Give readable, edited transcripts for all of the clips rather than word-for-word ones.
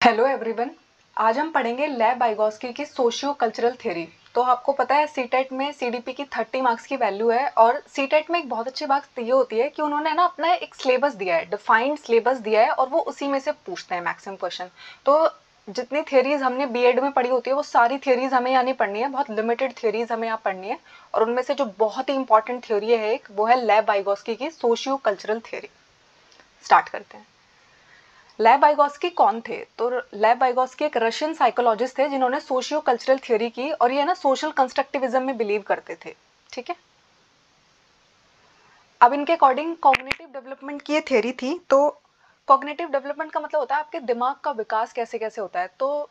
Hello everyone. आज हम पढ़ेंगे लेव वाइगोस्की की सोशियो कल्चरल थ्योरी। तो आपको पता है सीटेट में सीडीपी की 30 मार्क्स की वैल्यू है और सीटेट में एक बहुत अच्छी बात ये होती है कि उन्होंने ना अपना एक सिलेबस दिया है, डिफाइंड सिलेबस दिया है और वो उसी में से पूछते हैं मैक्सिमम क्वेश्चन। तो जितनी थियरीज हमने बीएड में पढ़ी होती है वो सारी थियरीज हमें यहाँ नहीं पढ़नी है, बहुत लिमिटेड थियरीज हमें यहाँ पढ़नी है। और उनमें से जो बहुत ही इंपॉर्टेंट थ्योरी है एक, वो है लेव वाइगोस्की की सोशियो कल्चरल थ्योरी। स्टार्ट करते हैं। लेव वाइगोस्की कौन थे? तो लेव वाइगोस्की एक रशियन साइकोलॉजिस्ट थे जिन्होंने सोशियो कल्चरल थ्योरी की और ये ना सोशल कंस्ट्रक्टिविज्म में बिलीव करते थे। ठीक है, अब इनके अकॉर्डिंग कॉग्निटिव डेवलपमेंट की ये थ्योरी थी। तो कॉग्निटिव डेवलपमेंट का मतलब होता है आपके दिमाग का विकास कैसे कैसे होता है। तो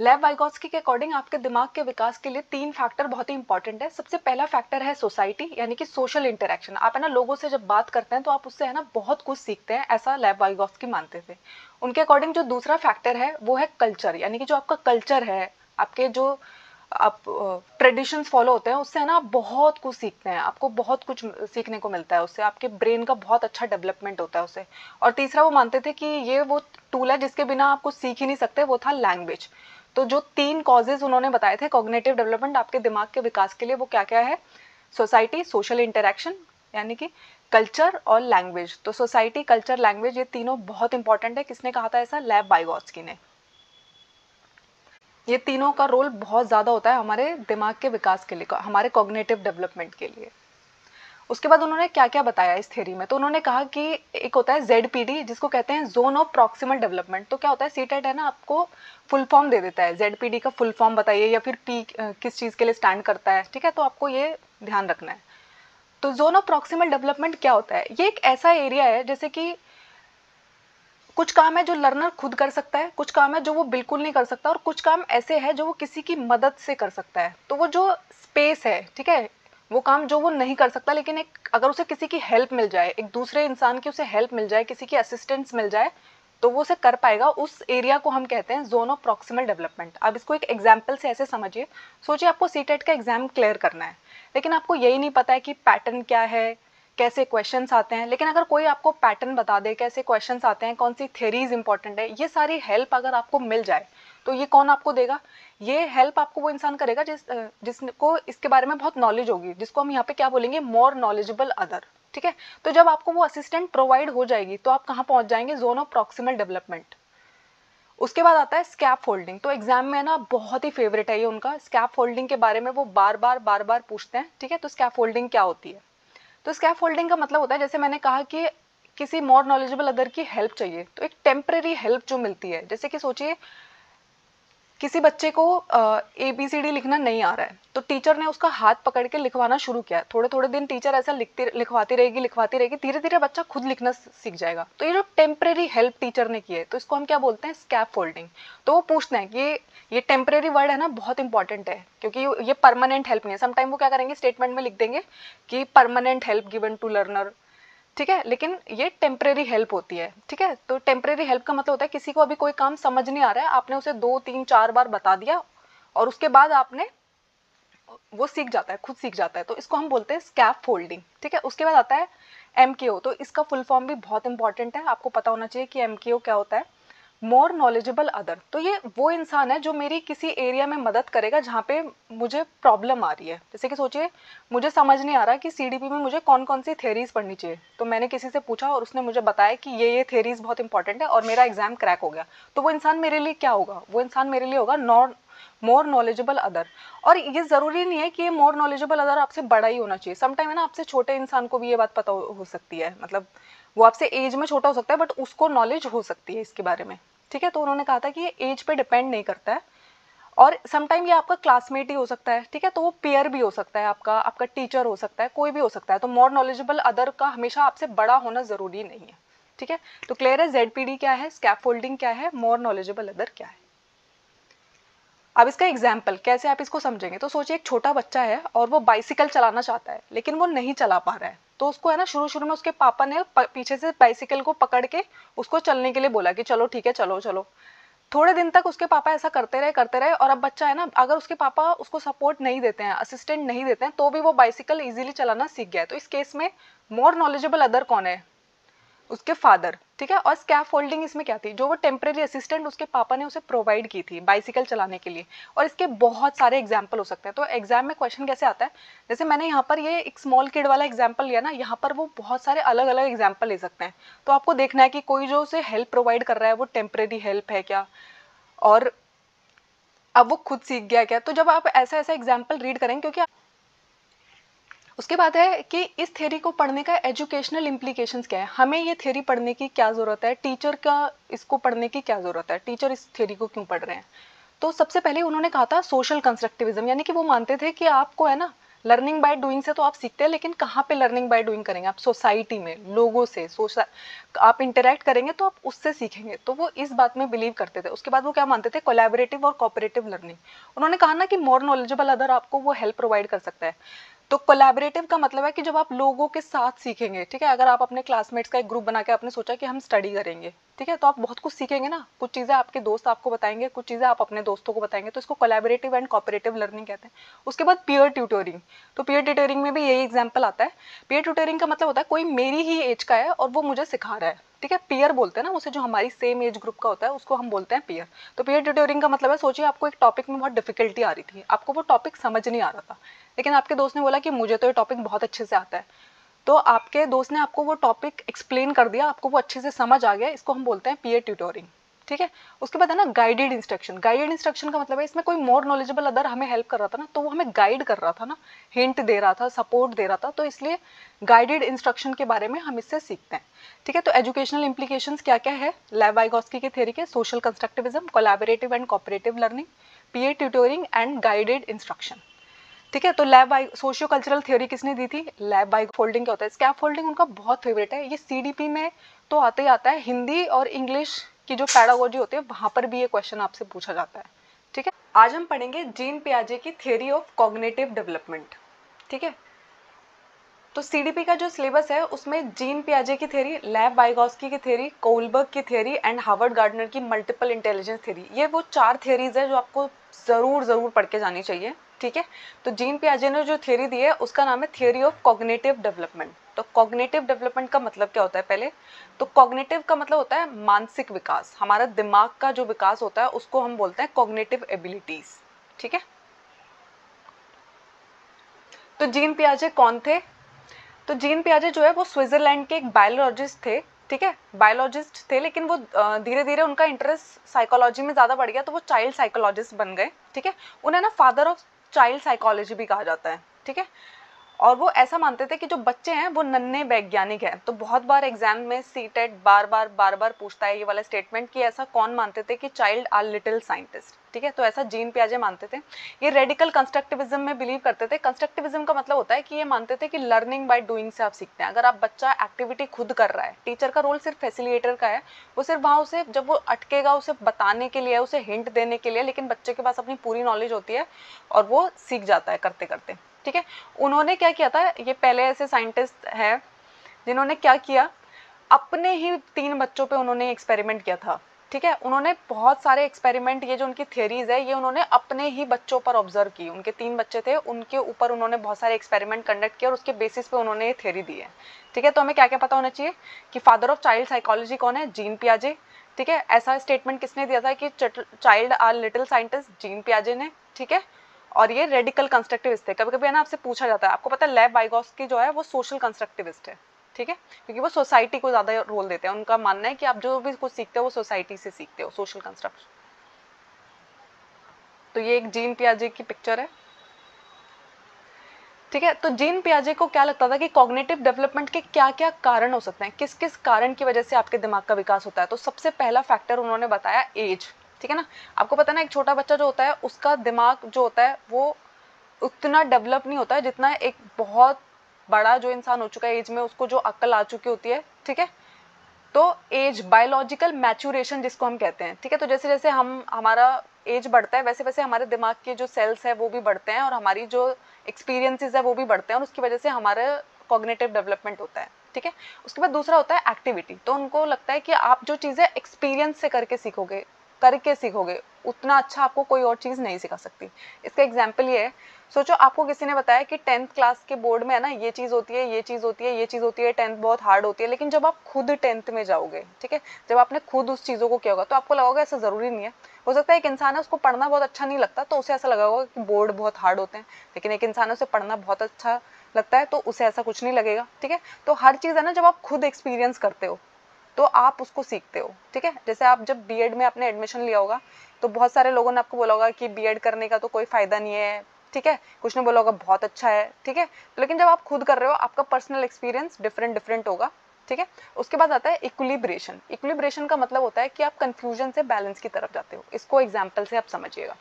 लेव वाइगोस्की के अकॉर्डिंग आपके दिमाग के विकास के लिए 3 फैक्टर बहुत ही इंपॉर्टेंट है। सबसे पहला फैक्टर है सोसाइटी, यानी कि सोशल इंटरेक्शन। आप है ना लोगों से जब बात करते हैं तो आप उससे है ना बहुत कुछ सीखते हैं, ऐसा लेव वाइगोस्की मानते थे। उनके अकॉर्डिंग जो दूसरा फैक्टर है वो है कल्चर, यानी कि जो आपका कल्चर है, आपके जो आप ट्रेडिशंस फॉलो होते हैं उससे है ना आप बहुत कुछ सीखते हैं, आपको बहुत कुछ सीखने को मिलता है उससे, आपके ब्रेन का बहुत अच्छा डेवलपमेंट होता है उससे। और तीसरा वो मानते थे कि ये वो टूल है जिसके बिना आप कुछ सीख ही नहीं सकते, वो था लैंग्वेज। तो जो 3 कॉजेज उन्होंने बताए थे कॉग्निटिव डेवलपमेंट आपके दिमाग के विकास के लिए, वो क्या क्या है? सोसाइटी, सोशल इंटरेक्शन यानी कि कल्चर और लैंग्वेज। तो सोसाइटी, कल्चर, लैंग्वेज ये तीनों बहुत इंपॉर्टेंट है। किसने कहा था ऐसा? लेव वाइगोस्की ने। ये तीनों का रोल बहुत ज़्यादा होता है हमारे दिमाग के विकास के लिए, हमारे कॉग्निटिव डेवलपमेंट के लिए। उसके बाद उन्होंने क्या क्या बताया इस थ्योरी में? तो उन्होंने कहा कि एक होता है जेडपीडी, जिसको कहते हैं जोन ऑफ प्रॉक्सिमल डेवलपमेंट। तो क्या होता है, सीटेट है ना आपको फुल फॉर्म दे देता है, जेडपीडी का फुल फॉर्म बताइए या फिर पी किस चीज़ के लिए स्टैंड करता है। ठीक है, तो आपको ये ध्यान रखना है। तो जोन ऑफ प्रॉक्सिमल डेवलपमेंट क्या होता है? ये एक ऐसा एरिया है जैसे कि कुछ काम है जो लर्नर खुद कर सकता है, कुछ काम है जो वो बिल्कुल नहीं कर सकता, और कुछ काम ऐसे है जो वो किसी की मदद से कर सकता है। तो वो जो स्पेस है, ठीक है, वो काम जो वो नहीं कर सकता, लेकिन एक अगर उसे किसी की हेल्प मिल जाए, एक दूसरे इंसान की उसे हेल्प मिल जाए, किसी की असिस्टेंस मिल जाए, तो वो उसे कर पाएगा। उस एरिया को हम कहते हैं जोन ऑफ प्रॉक्सिमल डेवलपमेंट। अब इसको एक एग्जाम्पल से ऐसे समझिए। सोचिए आपको सीटेट का एग्जाम क्लियर करना है, लेकिन आपको यही नहीं पता है कि पैटर्न क्या है, कैसे क्वेश्चंस आते हैं। लेकिन अगर कोई आपको पैटर्न बता दे, कैसे क्वेश्चंस आते हैं, कौन सी थ्योरीज इंपॉर्टेंट है, ये सारी हेल्प अगर आपको मिल जाए, तो ये कौन आपको देगा? ये हेल्प आपको वो इंसान करेगा जिसको इसके बारे में बहुत नॉलेज होगी, जिसको हम यहाँ पे क्या बोलेंगे? More knowledgeable other. ठीक है, तो जब आपको वो असिस्टेंट प्रोवाइड हो जाएगी तो आप कहाँ पहुंच जाएंगे? Zone of proximal development. उसके बाद आता है स्कैप फोल्डिंग। तो एग्जाम में ना बहुत ही फेवरेट है ये उनका। स्कैप फोल्डिंग के बारे में वो बार बार पूछते हैं। ठीक है, तो स्कैप फोल्डिंग क्या होती है? तो स्कैफोल्डिंग का मतलब होता है, जैसे मैंने कहा कि किसी मोर नॉलेजेबल अदर की हेल्प चाहिए, तो एक टेम्परेरी हेल्प जो मिलती है। जैसे कि सोचिए किसी बच्चे को ABCD लिखना नहीं आ रहा है, तो टीचर ने उसका हाथ पकड़ के लिखवाना शुरू किया। थोड़े थोड़े दिन टीचर ऐसा लिखवाती रहेगी, धीरे धीरे बच्चा खुद लिखना सीख जाएगा। तो ये जो टेम्परेरी हेल्प टीचर ने की है, तो इसको हम क्या बोलते हैं? स्कैप फोल्डिंग। तो वो पूछते हैं कि ये टेम्परेरी वर्ड है ना, बहुत इंपॉर्टेंट है, क्योंकि ये परमानेंट हेल्प नहीं है। समटाइम वो क्या करेंगे, स्टेटमेंट में लिख देंगे कि permanent help given to learner. ठीक है, लेकिन ये टेम्परेरी हेल्प होती है। ठीक है, तो टेम्परेरी हेल्प का मतलब होता है किसी को अभी कोई काम समझ नहीं आ रहा है, आपने उसे 2 3 4 बार बता दिया और उसके बाद आपने वो सीख जाता है, खुद सीख जाता है, तो इसको हम बोलते हैं स्कैप फोल्डिंग। ठीक है, उसके बाद आता है MKO। तो इसका फुल फॉर्म भी बहुत इंपॉर्टेंट है, आपको पता होना चाहिए कि MKO क्या होता है? More knowledgeable other. तो ये वो इंसान है जो मेरी किसी एरिया में मदद करेगा जहाँ पे मुझे प्रॉब्लम आ रही है। जैसे कि सोचिए मुझे समझ नहीं आ रहा कि CDP में मुझे कौन कौन सी थेरीज पढ़नी चाहिए, तो मैंने किसी से पूछा और उसने मुझे बताया कि ये थेरीज बहुत इंपॉर्टेंट है और मेरा एग्जाम क्रैक हो गया। तो वो इंसान मेरे लिए क्या होगा? वो इंसान मेरे लिए होगा मोर नॉलेजेबल अदर। और ये जरूरी नहीं है कि ये मोर नॉलेजेबल अदर आपसे बड़ा ही होना चाहिए। समटाइम है ना आपसे छोटे इंसान को भी ये बात पता हो सकती है, मतलब वो आपसे एज में छोटा हो सकता है बट उसको नॉलेज हो सकती है इसके बारे में। ठीक है, तो उन्होंने कहा था कि ये एज पे डिपेंड नहीं करता है, और समटाइम ये आपका क्लासमेट ही हो सकता है। ठीक है, तो वो पेयर भी हो सकता है, आपका आपका टीचर हो सकता है, कोई भी हो सकता है। तो मोर नॉलेजेबल अदर का हमेशा आपसे बड़ा होना जरूरी नहीं है। ठीक है, तो क्लियर है ZPD क्या है, स्कैफोल्डिंग क्या है, मोर नॉलेजेबल अदर क्या है? अब इसका एग्जाम्पल कैसे आप इसको समझेंगे? तो सोचिए एक छोटा बच्चा है और वो बाइसिकल चलाना चाहता है, लेकिन वो नहीं चला पा रहा है। तो उसको है ना शुरू शुरू में उसके पापा ने पीछे से बाइसिकल को पकड़ के उसको चलने के लिए बोला कि चलो ठीक है, चलो चलो। थोड़े दिन तक उसके पापा ऐसा करते रहे और अब बच्चा है ना, अगर उसके पापा उसको सपोर्ट नहीं देते हैं, असिस्टेंट नहीं देते हैं, तो भी वो बाइसिकल इजीली चलाना सीख गया है। तो इस केस में मोर नॉलेजेबल अदर कौन है? उसके फादर, ठीक है। और स्कैफोल्डिंग इसमें क्या थी, जो वो टेम्परेरी असिस्टेंट उसके पापा ने उसे प्रोवाइड की थी बाइसिकल चलाने के लिए। और इसके बहुत सारे एग्जाम्पल हो सकते हैं। तो एग्जाम में क्वेश्चन कैसे आता है, जैसे मैंने यहाँ पर ये एक स्मॉल किड वाला एग्जाम्पल लिया ना, यहाँ पर वो बहुत सारे अलग अलग एग्जाम्पल ले सकते हैं। तो आपको देखना है कि कोई जो उसे हेल्प प्रोवाइड कर रहा है वो टेम्परेरी हेल्प है क्या, और अब वो खुद सीख गया क्या। तो जब आप ऐसा ऐसा एग्जाम्पल रीड करेंगे, क्योंकि उसके बाद है कि इस थ्योरी को पढ़ने का एजुकेशनल इम्प्लीकेशंस क्या है, हमें ये थ्योरी पढ़ने की क्या ज़रूरत है, टीचर का इसको पढ़ने की क्या ज़रूरत है, टीचर इस थ्योरी को क्यों पढ़ रहे हैं। तो सबसे पहले उन्होंने कहा था सोशल कंस्ट्रक्टिविज्म, यानी कि वो मानते थे कि आपको है ना लर्निंग बाय डूइंग से तो आप सीखते हैं, लेकिन कहाँ पे लर्निंग बाय डूइंग करेंगे, आप सोसाइटी में लोगों से आप इंटरेक्ट करेंगे तो आप उससे सीखेंगे। तो वो इस बात में बिलीव करते थे। उसके बाद वो क्या मानते थे, कोलैबोरेटिव और कोऑपरेटिव लर्निंग। उन्होंने कहा ना कि मोर नॉलेजेबल अदर आपको वो हेल्प प्रोवाइड कर सकता है। तो कोलैबोरेटिव का मतलब है कि जब आप लोगों के साथ सीखेंगे, ठीक है। अगर आप अपने क्लासमेट्स का एक ग्रुप बना के आपने सोचा कि हम स्टडी करेंगे, ठीक है, तो आप बहुत कुछ सीखेंगे ना, कुछ चीज़ें आपके दोस्त आपको बताएंगे, कुछ चीज़ें आप अपने दोस्तों को बताएंगे, तो इसको कोलैबोरेटिव एंड कोऑपरेटिव लर्निंग कहते हैं। उसके बाद पीयर ट्यूटरिंग, तो पीयर ट्यूटरिंग में भी यही एग्जाम्पल आता है। पीयर ट्यूटरिंग का मतलब होता है कोई मेरी ही एज का है और वो मुझे सिखा रहा है, ठीक है। पीयर बोलते हैं ना उसे, जो हमारी सेम एज ग्रुप का होता है उसको हम बोलते हैं पीयर। तो पीयर ट्यूटरिंग का मतलब है, सोचिए आपको एक टॉपिक में बहुत डिफिकल्टी आ रही थी, आपको वो टॉपिक समझ नहीं आ रहा था, लेकिन आपके दोस्त ने बोला कि मुझे तो ये टॉपिक बहुत अच्छे से आता है। तो आपके दोस्त ने आपको वो टॉपिक एक्सप्लेन कर दिया, आपको वो अच्छे से समझ आ गया, इसको हम बोलते हैं पीयर ट्यूटरिंग, ठीक है। उसके बाद है ना गाइडेड इंस्ट्रक्शन। गाइडेड इंस्ट्रक्शन का मतलब है इसमें कोई मोर नॉलेजेबल अदर हमें हेल्प कर रहा था ना, तो वो हमें गाइड कर रहा था ना, हिंट दे रहा था, सपोर्ट दे रहा था, तो इसलिए गाइडेड इंस्ट्रक्शन के बारे में हम इससे सीखते हैं, ठीक है। तो एजुकेशनल इंप्लीकेशंस क्या क्या है, लेव वाइगोस्की के थ्योरी के, social constructivism, collaborative and cooperative learning, peer tutoring and guided instruction, ठीक है। तो lab by socio cultural theory किसने दी थी, लैब बाई फोल्डिंग। क्या होता है, स्कैप फोल्डिंग उनका बहुत फेवरेट है, ये सीडीपी में तो आते ही आता है, हिंदी और इंग्लिश की जो पैडागोजी होती है वहां पर भी ये क्वेश्चन आपसे पूछा जाता है, ठीक है। आज हम पढ़ेंगे जीन पियाजे की थ्योरी ऑफ कॉग्निटिव डेवलपमेंट, ठीक है। तो सीडीपी का जो सिलेबस है उसमें जीन पियाजे की थ्योरी, लैब वाइगोस्की की थ्योरी, कोलबर्ग की थ्योरी एंड हार्वर्ड गार्डनर की मल्टीपल इंटेलिजेंस थ्योरी, ये वो 4 थ्योरीज है जो आपको जरूर पढ़ के जानी चाहिए, ठीक है। तो जीन पियाजे ने जो थ्योरी दी है उसका नाम है थ्योरी ऑफ कॉग्निटिव डेवलपमेंट। तो कॉग्निटिव डेवलपमेंट का मतलब क्या होता है पहले, तो कॉग्निटिव का मतलब होता है मानसिक विकास, हमारा दिमाग का जो विकास होता है उसको हम बोलते हैं कॉग्निटिव एबिलिटीज, ठीक है। तो जीन पियाजे कौन थे, तो जीन पियाजे जो है वो स्विट्जरलैंड के एक बायोलॉजिस्ट थे, ठीक है, बायोलॉजिस्ट थे, लेकिन वो धीरे धीरे उनका इंटरेस्ट साइकोलॉजी में ज़्यादा बढ़ गया, तो वो चाइल्ड साइकोलॉजिस्ट बन गए, ठीक है। उन्हें ना फादर ऑफ चाइल्ड साइकोलॉजी भी कहा जाता है, ठीक है। और वो ऐसा मानते थे कि जो बच्चे हैं वो नन्हे वैज्ञानिक हैं। तो बहुत बार एग्जाम में सीटेट बार बार पूछता है ये वाला स्टेटमेंट कि ऐसा कौन मानते थे कि चाइल्ड आर लिटिल साइंटिस्ट, ठीक है। तो ऐसा जीन पियाजे मानते थे। ये रेडिकल कंस्ट्रक्टिविज्म में बिलीव करते थे। कंस्ट्रक्टिविज्म का मतलब होता है कि ये मानते थे कि लर्निंग बाय डूइंग से आप सीखते हैं। अगर आप बच्चा एक्टिविटी खुद कर रहा है, टीचर का रोल सिर्फ फैसिलिटेटर का है, वो सिर्फ वहाँ उसे जब वो अटकेगा उसे बताने के लिए, उसे हिंट देने के लिए, लेकिन बच्चे के पास अपनी पूरी नॉलेज होती है और वो सीख जाता है करते करते, ठीक है। उन्होंने क्या किया था, ये पहले ऐसे साइंटिस्ट हैं जिन्होंने क्या किया, अपने ही 3 बच्चों पे उन्होंने एक्सपेरिमेंट किया था, ठीक है। उन्होंने बहुत सारे एक्सपेरिमेंट, ये जो उनकी थ्योरीज है ये उन्होंने अपने ही बच्चों पर ऑब्जर्व की। उनके 3 बच्चे थे, उनके ऊपर उन्होंने बहुत सारे एक्सपेरिमेंट कंडक्ट किया और उसके बेसिस पे उन्होंने ये थ्योरी दी है, ठीक है। तो हमें क्या क्या पता होना चाहिए कि फादर ऑफ चाइल्ड साइकोलॉजी कौन है, जीन पियाजे, ठीक है। ऐसा स्टेटमेंट किसने दिया था कि child are little scientist, Jean पियाजे ने, ठीक है। और ये रेडिकल कंस्ट्रक्टिविस्ट थे। कभी कभी है ना आपसे पूछा जाता है, आपको पता है लेव वाइगोस्की जो है वो सोशल कंस्ट्रक्टिविस्ट है, ठीक है, क्योंकि वो सोसाइटी को ज्यादा रोल देते हैं। उनका मानना है कि आप जो भी कुछ सीखते हो वो सोसाइटी से सीखते हो, सोशल कंस्ट्रक्ट। तो ये एक जीन पियाजे की पिक्चर है, ठीक है। तो जीन पियाजे को क्या लगता था कि कॉग्निटिव डेवलपमेंट के क्या क्या कारण हो सकते हैं, किस किस कारण की वजह से आपके दिमाग का विकास होता है। तो सबसे पहला फैक्टर उन्होंने बताया एज, ठीक है ना। आपको पता ना एक छोटा बच्चा जो होता है उसका दिमाग जो होता है वो उतना डेवलप नहीं होता है जितना एक बहुत बड़ा जो इंसान हो चुका है एज में, उसको जो अक्ल आ चुकी होती है, ठीक है। तो एज, बायोलॉजिकल मैच्योरेशन जिसको हम कहते हैं, ठीक है। तो जैसे जैसे हम हमारा एज बढ़ता है वैसे वैसे हमारे दिमाग के जो सेल्स है वो भी बढ़ते हैं और हमारी जो एक्सपीरियंसेस है वो भी बढ़ते हैं और उसकी वजह से हमारा कॉग्निटिव डेवलपमेंट होता है, ठीक है। उसके बाद दूसरा होता है एक्टिविटी। तो उनको लगता है कि आप जो चीज़ें एक्सपीरियंस से करके सीखोगे, करके सीखोगे, उतना अच्छा आपको कोई और चीज़ नहीं सिखा सकती। इसका एग्जाम्पल ये है, सोचो आपको किसी ने बताया कि 10th क्लास के बोर्ड में है ना ये चीज़ होती है, ये चीज़ होती है, ये चीज़ होती है, 10th बहुत हार्ड होती है, लेकिन जब आप खुद 10th में जाओगे, ठीक है, जब आपने खुद उस चीज़ों को किया होगा तो आपको लगा होगा ऐसा ज़रूरी नहीं है। हो सकता है एक इंसान है उसको पढ़ना बहुत अच्छा नहीं लगता तो उसे ऐसा लगा होगा कि बोर्ड बहुत हार्ड होते हैं, लेकिन एक इंसान है उसे पढ़ना बहुत अच्छा लगता है तो उसे ऐसा कुछ नहीं लगेगा, ठीक है। तो हर चीज़ है ना जब आप खुद एक्सपीरियंस करते हो तो आप उसको सीखते हो, ठीक है। जैसे आप जब बीएड में आपने एडमिशन लिया होगा तो बहुत सारे लोगों ने आपको बोला होगा कि बीएड करने का तो कोई फायदा नहीं है, ठीक है, कुछ ने बोला होगा बहुत अच्छा है, ठीक है, लेकिन जब आप खुद कर रहे हो आपका पर्सनल एक्सपीरियंस डिफरेंट डिफरेंट होगा, ठीक है। उसके बाद आता है इक्विलिब्रेशन। इक्विलिब्रेशन का मतलब होता है कि आप कंफ्यूजन से बैलेंस की तरफ जाते हो। इसको एग्जाम्पल से आप समझिएगा।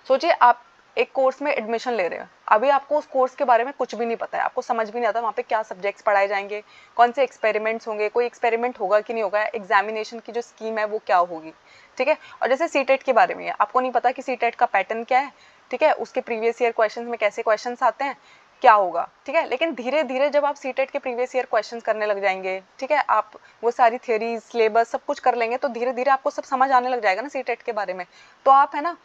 सोचिए आप एक कोर्स में एडमिशन ले रहे हो, अभी आपको उस कोर्स के बारे में कुछ भी नहीं पता है, आपको समझ भी नहीं आता वहाँ पे क्या सब्जेक्ट्स पढ़ाए जाएंगे, कौन से एक्सपेरिमेंट्स होंगे, कोई एक्सपेरिमेंट होगा कि नहीं होगा, एग्जामिनेशन की जो स्कीम है वो क्या होगी, ठीक है। और जैसे सीटेट के बारे में है, आपको नहीं पता कि सीटेट का पैटर्न क्या है, ठीक है, उसके प्रीवियस ईयर क्वेश्चन में कैसे क्वेश्चन आते हैं, क्या होगा, ठीक है। लेकिन धीरे धीरे जब आप सीटेट के प्रीवियस ईयर क्वेश्चंस करने लग जाएंगे, ठीक है, आप वो सारी थ्योरीज सिलेबस सब कुछ कर लेंगे तो धीरे धीरे आपको सब समझ आने लग जाएगा ना सीटेट के बारे में, तो आप है ना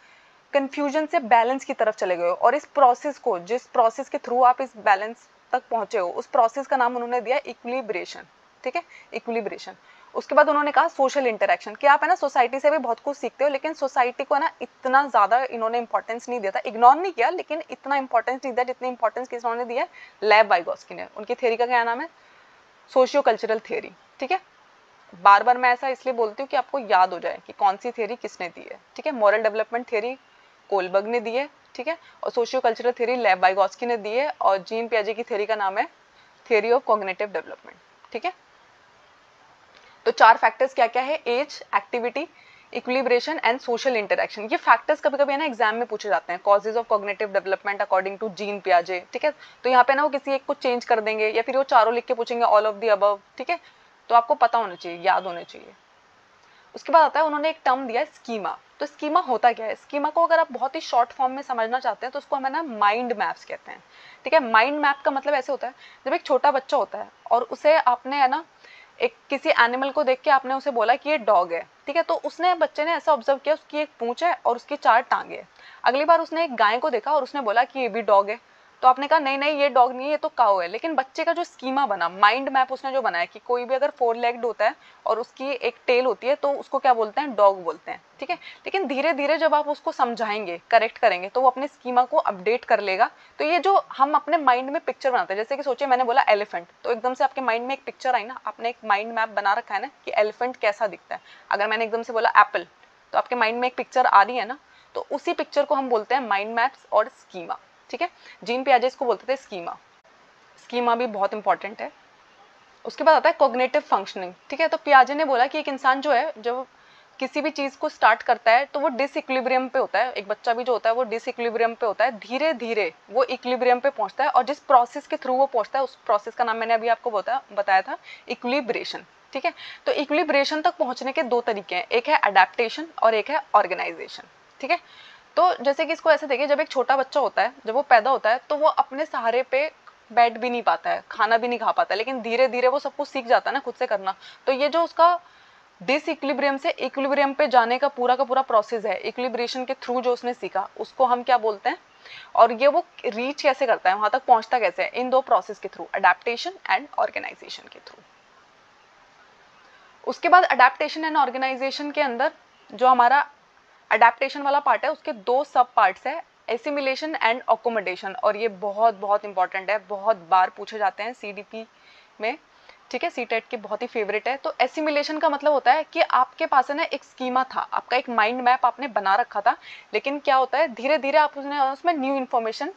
कंफ्यूजन से बैलेंस की तरफ चले गए हो। और इस प्रोसेस को, जिस प्रोसेस के थ्रू आप इस बैलेंस तक पहुंचे हो, उस प्रोसेस का नाम उन्होंने दिया इक्विलिब्रेशन, ठीक है, इक्विलिब्रेशन। उसके बाद उन्होंने कहा सोशल इंटरेक्शन, कि आप है ना सोसाइटी से भी बहुत कुछ सीखते हो, लेकिन सोसाइटी को है ना इतना ज़्यादा इन्होंने इंपॉर्टेंस नहीं दिया था, इग्नोर नहीं किया, लेकिन इतना इंपॉर्टेंस नहीं दिया जितनी इंपॉर्टेंस किस उन्होंने दिया है, लेव वाइगोस्की ने। उनकी थ्योरी का क्या नाम है, सोशियो कल्चरल थ्योरी, ठीक है। बार बार मैं ऐसा इसलिए बोलती हूँ कि आपको याद हो जाए कि कौन सी थ्योरी किसने दी है, ठीक है। मॉरल डेवलपमेंट थ्योरी कोलबर्ग ने दी है, ठीक है, और सोशियो कल्चरल थ्योरी लेव वाइगोस्की ने दी है, और जीन पियाजे की थ्योरी का नाम है थ्योरी ऑफ कॉग्निटिव डेवलपमेंट, ठीक है। तो 4 फैक्टर्स क्या क्या है, age, activity, equilibration and social interaction. ये फैक्टर्स कभी कभी है ना एग्जाम में पूछे जाते हैं, causes of cognitive development according to Jean पियाजे, ठीक है। तो यहाँ पे ना वो किसी एक को चेंज कर देंगे या फिर वो चारों लिख के पूछेंगे ऑल ऑफ द अबव, ठीक है। तो आपको पता होना चाहिए, याद होने चाहिए। उसके बाद आता है उन्होंने एक टर्म दिया स्कीमा। तो स्कीमा होता क्या है, स्कीमा को अगर आप बहुत ही शॉर्ट फॉर्म में समझना चाहते हैं तो उसको हम है ना माइंड मैप्स कहते हैं, ठीक है। माइंड मैप का मतलब ऐसे होता है, जब एक छोटा बच्चा होता है और उसे आपने है ना एक किसी एनिमल को देख के आपने उसे बोला कि ये डॉग है, ठीक है, तो उसने बच्चे ने ऐसा ऑब्जर्व किया उसकी एक पूंछ है और उसकी 4 टांगे है। अगली बार उसने एक गाय को देखा और उसने बोला कि ये भी डॉग है, तो आपने कहा नहीं नहीं ये डॉग नहीं है, ये तो काऊ है। लेकिन बच्चे का जो स्कीमा बना, माइंड मैप उसने जो बनाया कि कोई भी अगर 4 लेग्ड होता है और उसकी एक टेल होती है तो उसको क्या बोलते हैं, डॉग बोलते हैं, ठीक है। लेकिन धीरे धीरे जब आप उसको समझाएंगे, करेक्ट करेंगे, तो वो अपने स्कीमा को अपडेट कर लेगा। तो ये जो हम अपने माइंड में पिक्चर बनाते हैं, जैसे कि सोचिए मैंने बोला एलिफेंट, तो एकदम से आपके माइंड में एक पिक्चर आई ना, आपने एक माइंड मैप बना रखा है ना कि एलिफेंट कैसा दिखता है। अगर मैंने एकदम से बोला एप्पल, तो आपके माइंड में एक पिक्चर आ रही है ना, तो उसी पिक्चर को हम बोलते हैं माइंड मैप्स और स्कीमा, ठीक है। जीन पियाजे इसको बोलते थे स्कीमा। स्कीमा भी बहुत इंपॉर्टेंट है। उसके बाद आता है कॉग्निटिव फंक्शनिंग, ठीक है। तो पियाजे ने बोला कि एक इंसान जो है जब किसी भी चीज को स्टार्ट करता है तो वो डिसइक्विलिब्रियम पे होता है, एक बच्चा भी जो होता है वो डिसइक्विलिब्रियम पे होता है, धीरे धीरे वो इक्विलिब्रियम पे पहुंचता है, और जिस प्रोसेस के थ्रू वो पहुंचता है उस प्रोसेस का नाम मैंने अभी आपको बताया था इक्विलिब्रेशन, ठीक है। तो इक्विलिब्रेशन तक पहुंचने के 2 तरीके हैं, एक है अडेप्टेशन और एक है ऑर्गेनाइजेशन, ठीक है। तो जैसे कि इसको ऐसे देखिए, जब एक छोटा बच्चा होता है, जब वो पैदा होता है तो वो अपने सहारे पे बैठ भी नहीं पाता है, खाना भी नहीं खा पाता, लेकिन धीरे धीरे वो सब कुछ सीख जाता है ना खुद से करना। तो ये जो उसका डिसइक्विलिब्रियम से इक्विलिब्रियम पे जाने का पूरा प्रोसेस है, इक्विलिब्रेशन के थ्रू जो उसने सीखा उसको हम क्या बोलते हैं, और ये वो रीच कैसे करता है, वहां तक पहुंचता कैसे है, इन 2 प्रोसेस के थ्रू, अडेप्टेशन एंड ऑर्गेनाइजेशन के थ्रू। उसके बाद अडेप्टेशन एंड ऑर्गेनाइजेशन के अंदर जो हमारा अडेप्टेशन वाला पार्ट है उसके 2 सब पार्ट्स है, एसिमिलेशन एंड अकोमोडेशन, और ये बहुत बहुत इंपॉर्टेंट है, बहुत बार पूछे जाते हैं सीडीपी में, ठीक है, सीटेट के बहुत ही फेवरेट है। तो एसिमिलेशन का मतलब होता है कि आपके पास है ना एक स्कीमा था, आपका एक माइंड मैप आपने बना रखा था, लेकिन क्या होता है धीरे धीरे आप उसमें न्यू इन्फॉर्मेशन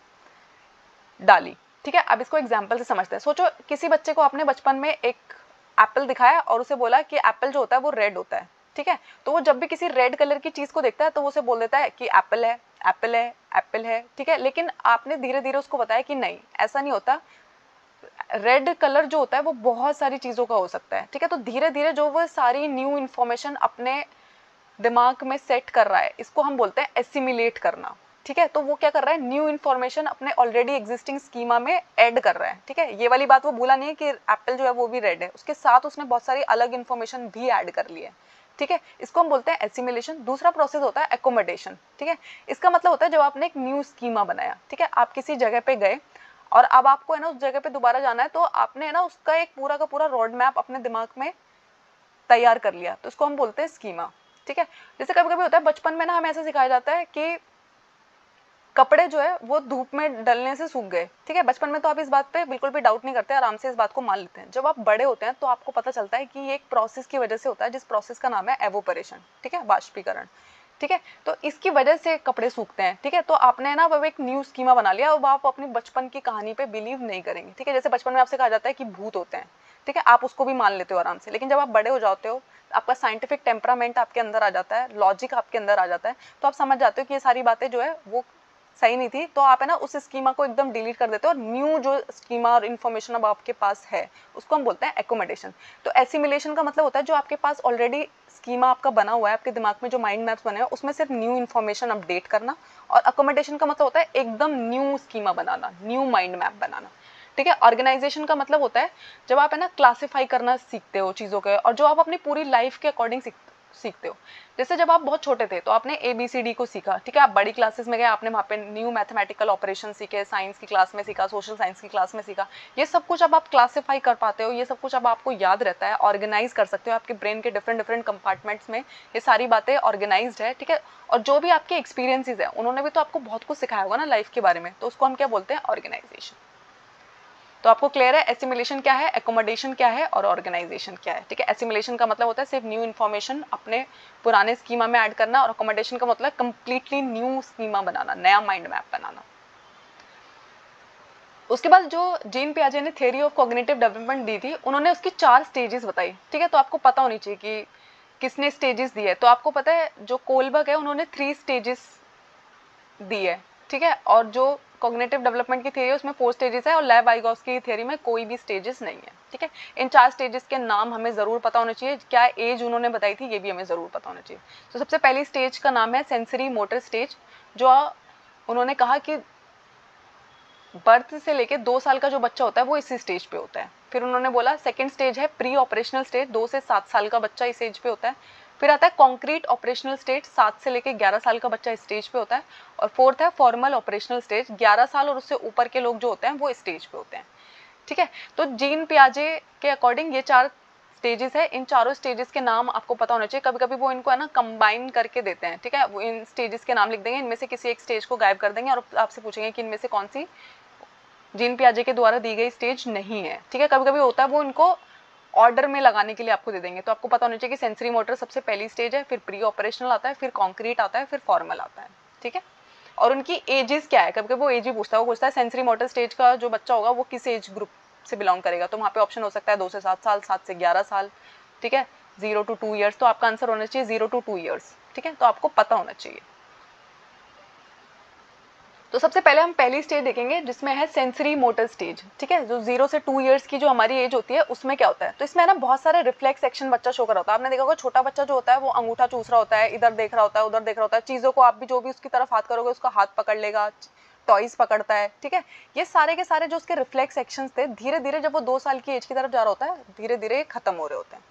डाली, ठीक है। अब इसको एग्जाम्पल से समझते हैं। सोचो किसी बच्चे को आपने बचपन में एक एप्पल दिखाया और उसे बोला कि एप्पल जो होता है वो रेड होता है, ठीक है। तो वो जब भी किसी रेड कलर की चीज को देखता है तो वो उसे बोल देता है कि एप्पल है, एप्पल है, एप्पल है, ठीक है। लेकिन आपने धीरे धीरे उसको बताया कि नहीं ऐसा नहीं होता, रेड कलर जो होता है वो बहुत सारी चीजों का हो सकता है, ठीक है। तो धीरे धीरे जो वो सारी न्यू इन्फॉर्मेशन अपने दिमाग में सेट कर रहा है, इसको हम बोलते हैं एसिमिलेट करना, ठीक है। तो वो क्या कर रहा है, न्यू इन्फॉर्मेशन अपने ऑलरेडी एग्जिस्टिंग स्कीमा में ऐड कर रहा है, ठीक है। ये वाली बात वो भूला नहीं है कि एप्पल जो है वो भी रेड है, उसके साथ उसने बहुत सारी अलग इन्फॉर्मेशन भी ऐड कर ली है, ठीक है, इसको हम बोलते हैं एसिमिलेशन। दूसरा प्रोसेस होता है एकोमोडेशन। ठीक है, इसका मतलब होता है जब आपने एक न्यू स्कीमा बनाया, ठीक है, आप किसी जगह पे गए और अब आपको है ना उस जगह पे दोबारा जाना है, तो आपने है ना उसका एक पूरा का पूरा रोड मैप अपने दिमाग में तैयार कर लिया, तो इसको हम बोलते हैं स्कीमा। ठीक है, जैसे कभी कभी होता है बचपन में ना हमें ऐसा सिखाया जाता है कि कपड़े जो है वो धूप में डलने से सूख गए। ठीक है, बचपन में तो आप इस बात पे बिल्कुल भी डाउट नहीं करते, आराम से इस बात को मान लेते हैं। जब आप बड़े होते हैं तो आपको पता चलता है कि ये एक प्रोसेस की वजह से होता है, जिस प्रोसेस का नाम है एवोपरेशन। ठीक है, वाष्पीकरण। ठीक है, तो इसकी वजह से कपड़े सूखते हैं। ठीक है, तो आपने ना वो एक न्यू स्कीमा बना लिया, अब आप अपनी बचपन की कहानी पे बिलीव नहीं करेंगे। ठीक है, जैसे बचपन में आपसे कहा जाता है कि भूत होते हैं, ठीक है, आप उसको भी मान लेते हो आराम से, लेकिन जब आप बड़े हो जाते हो, आपका साइंटिफिक टेम्परामेंट आपके अंदर आ जाता है, लॉजिक आपके अंदर आ जाता है, तो आप समझ जाते हो कि ये सारी बातें जो है वो सही नहीं थी, तो आप है ना उस स्कीमा को एकदम डिलीट कर देते हो और न्यू जो स्कीमा और इन्फॉर्मेशन अब आपके पास है उसको हम बोलते हैं एकोमोडेशन। तो एसिमिलेशन का मतलब होता है जो आपके पास ऑलरेडी स्कीमा आपका बना हुआ है, आपके दिमाग में जो माइंड मैप्स बने हैं उसमें सिर्फ न्यू इन्फॉर्मेशन अपडेट करना, और अकोमोडेशन का मतलब होता है एकदम न्यू स्कीमा बनाना, न्यू माइंड मैप बनाना। ठीक है, ऑर्गेनाइजेशन का मतलब होता है जब आप है ना क्लासिफाई करना सीखते हो चीज़ों के, और जो आप अपनी पूरी लाइफ के अकॉर्डिंग सीखते हो। जैसे जब आप बहुत छोटे थे तो आपने ABCD को सीखा, ठीक है, आप बड़ी क्लासेस में गए, आपने वहाँ पे न्यू मैथमेटिकल ऑपरेशन सीखे, साइंस की क्लास में सीखा, सोशल साइंस की क्लास में सीखा। ये सब कुछ अब आप क्लासिफाई कर पाते हो, ये सब कुछ अब आपको याद रहता है, ऑर्गेनाइज कर सकते हो, आपके ब्रेन के डिफरेंट डिफरेंट कंपार्टमेंट्स में ये सारी बातें ऑर्गेनाइज्ड है। ठीक है, और जो भी आपके एक्सपीरियंसेस है उन्होंने भी तो आपको बहुत कुछ सिखाया होगा ना लाइफ के बारे में, तो उसको हम क्या बोलते हैं, ऑर्गेनाइजेशन। तो आपको क्लियर है एसिमिलेशन क्या है, एकोमोडेशन क्या है और ऑर्गेनाइजेशन क्या है। ठीक है, एसिमिलेशन का मतलब होता है सिर्फ न्यू इन्फॉर्मेशन अपने पुराने स्कीमा में ऐड करना, और अकोमोडेशन का मतलब कंप्लीटली न्यू स्कीमा बनाना, नया माइंड मैप बनाना। उसके बाद जो जीन पियाजे ने थ्योरी ऑफ कॉग्निटिव डेवलपमेंट दी थी, उन्होंने उसकी 4 स्टेजेस बताई। ठीक है, तो आपको पता होनी चाहिए कि किसने स्टेजेस दी है। तो आपको पता है जो कोलबर्ग है उन्होंने 3 स्टेजेस दी है। ठीक है, और जो कॉग्निटिव डेवलपमेंट की थ्योरी है उसमें 4 स्टेजेस है, और लैब वाइगोस्की की थ्योरी में कोई भी स्टेजेस नहीं है। ठीक है, इन 4 स्टेजेस के नाम हमें जरूर पता होना चाहिए, क्या एज उन्होंने बताई थी ये भी हमें जरूर पता होना चाहिए। तो सबसे पहली स्टेज का नाम है सेंसरी मोटर स्टेज, जो उन्होंने कहा कि बर्थ से लेके 2 साल का जो बच्चा होता है वो इसी स्टेज पे होता है। फिर उन्होंने बोला सेकंड स्टेज है प्री ऑपरेशनल स्टेज, 2 से 7 साल का बच्चा इस एज पे होता है। फिर आता है कॉन्क्रीट ऑपरेशनल स्टेज, 7 से लेके 11 साल का बच्चा इस स्टेज पे होता है। और फोर्थ है फॉर्मल ऑपरेशनल स्टेज, 11 साल और उससे ऊपर के लोग जो होते हैं वो इस स्टेज पे होते हैं। ठीक है, तो जीन पियाजे के अकॉर्डिंग ये 4 स्टेजेस है, इन चारों स्टेजेस के नाम आपको पता होना चाहिए। कभी कभी वो इनको है ना कंबाइन करके देते हैं। ठीक है, वो इन स्टेजेस के नाम लिख देंगे, इनमें से किसी एक स्टेज को गायब कर देंगे और आपसे पूछेंगे कि इनमें से कौन सी जीन पियाजे के द्वारा दी गई स्टेज नहीं है। ठीक है, कभी कभी होता है वो इनको ऑर्डर में लगाने के लिए आपको दे देंगे, तो आपको पता होना चाहिए कि सेंसरी मोटर सबसे पहली स्टेज है, फिर प्री ऑपरेशनल आता है, फिर कॉन्क्रीट आता है, फिर फॉर्मल आता है। ठीक है, और उनकी एजेस क्या है, कभी कभी वो एज भी पूछता है, वो पूछता है सेंसरी मोटर स्टेज का जो बच्चा होगा वो किस एज ग्रुप से बिलोंग करेगा, तो वहाँ पे ऑप्शन हो सकता है 2 से 7 साल, 7 से 11 साल, ठीक है, 0 to 2 ईयर्स, तो आपका आंसर होना चाहिए 0 to 2 ईयर्स। ठीक है, तो आपको पता होना चाहिए। तो सबसे पहले हम पहली स्टेज देखेंगे जिसमें है सेंसरी मोटर स्टेज। ठीक है, जो 0 से 2 ईयर्स की जो हमारी एज होती है उसमें क्या होता है, तो इसमें ना बहुत सारे रिफ्लेक्स एक्शन बच्चा शो कर रहा होता है। आपने देखा होगा छोटा बच्चा जो होता है वो अंगूठा चूस रहा होता है, इधर देख रहा होता है, उधर देख रहा होता है, चीजों को आप भी जो भी उसकी तरफ हाथ करोगे उसका हाथ पकड़ लेगा, टॉयज पकड़ता है। ठीक है, ये सारे के सारे जो उसके रिफ्लेक्स एक्शंस थे धीरे धीरे जब वो 2 साल की एज की तरफ जा रहा होता है धीरे धीरे खत्म हो रहे होते हैं।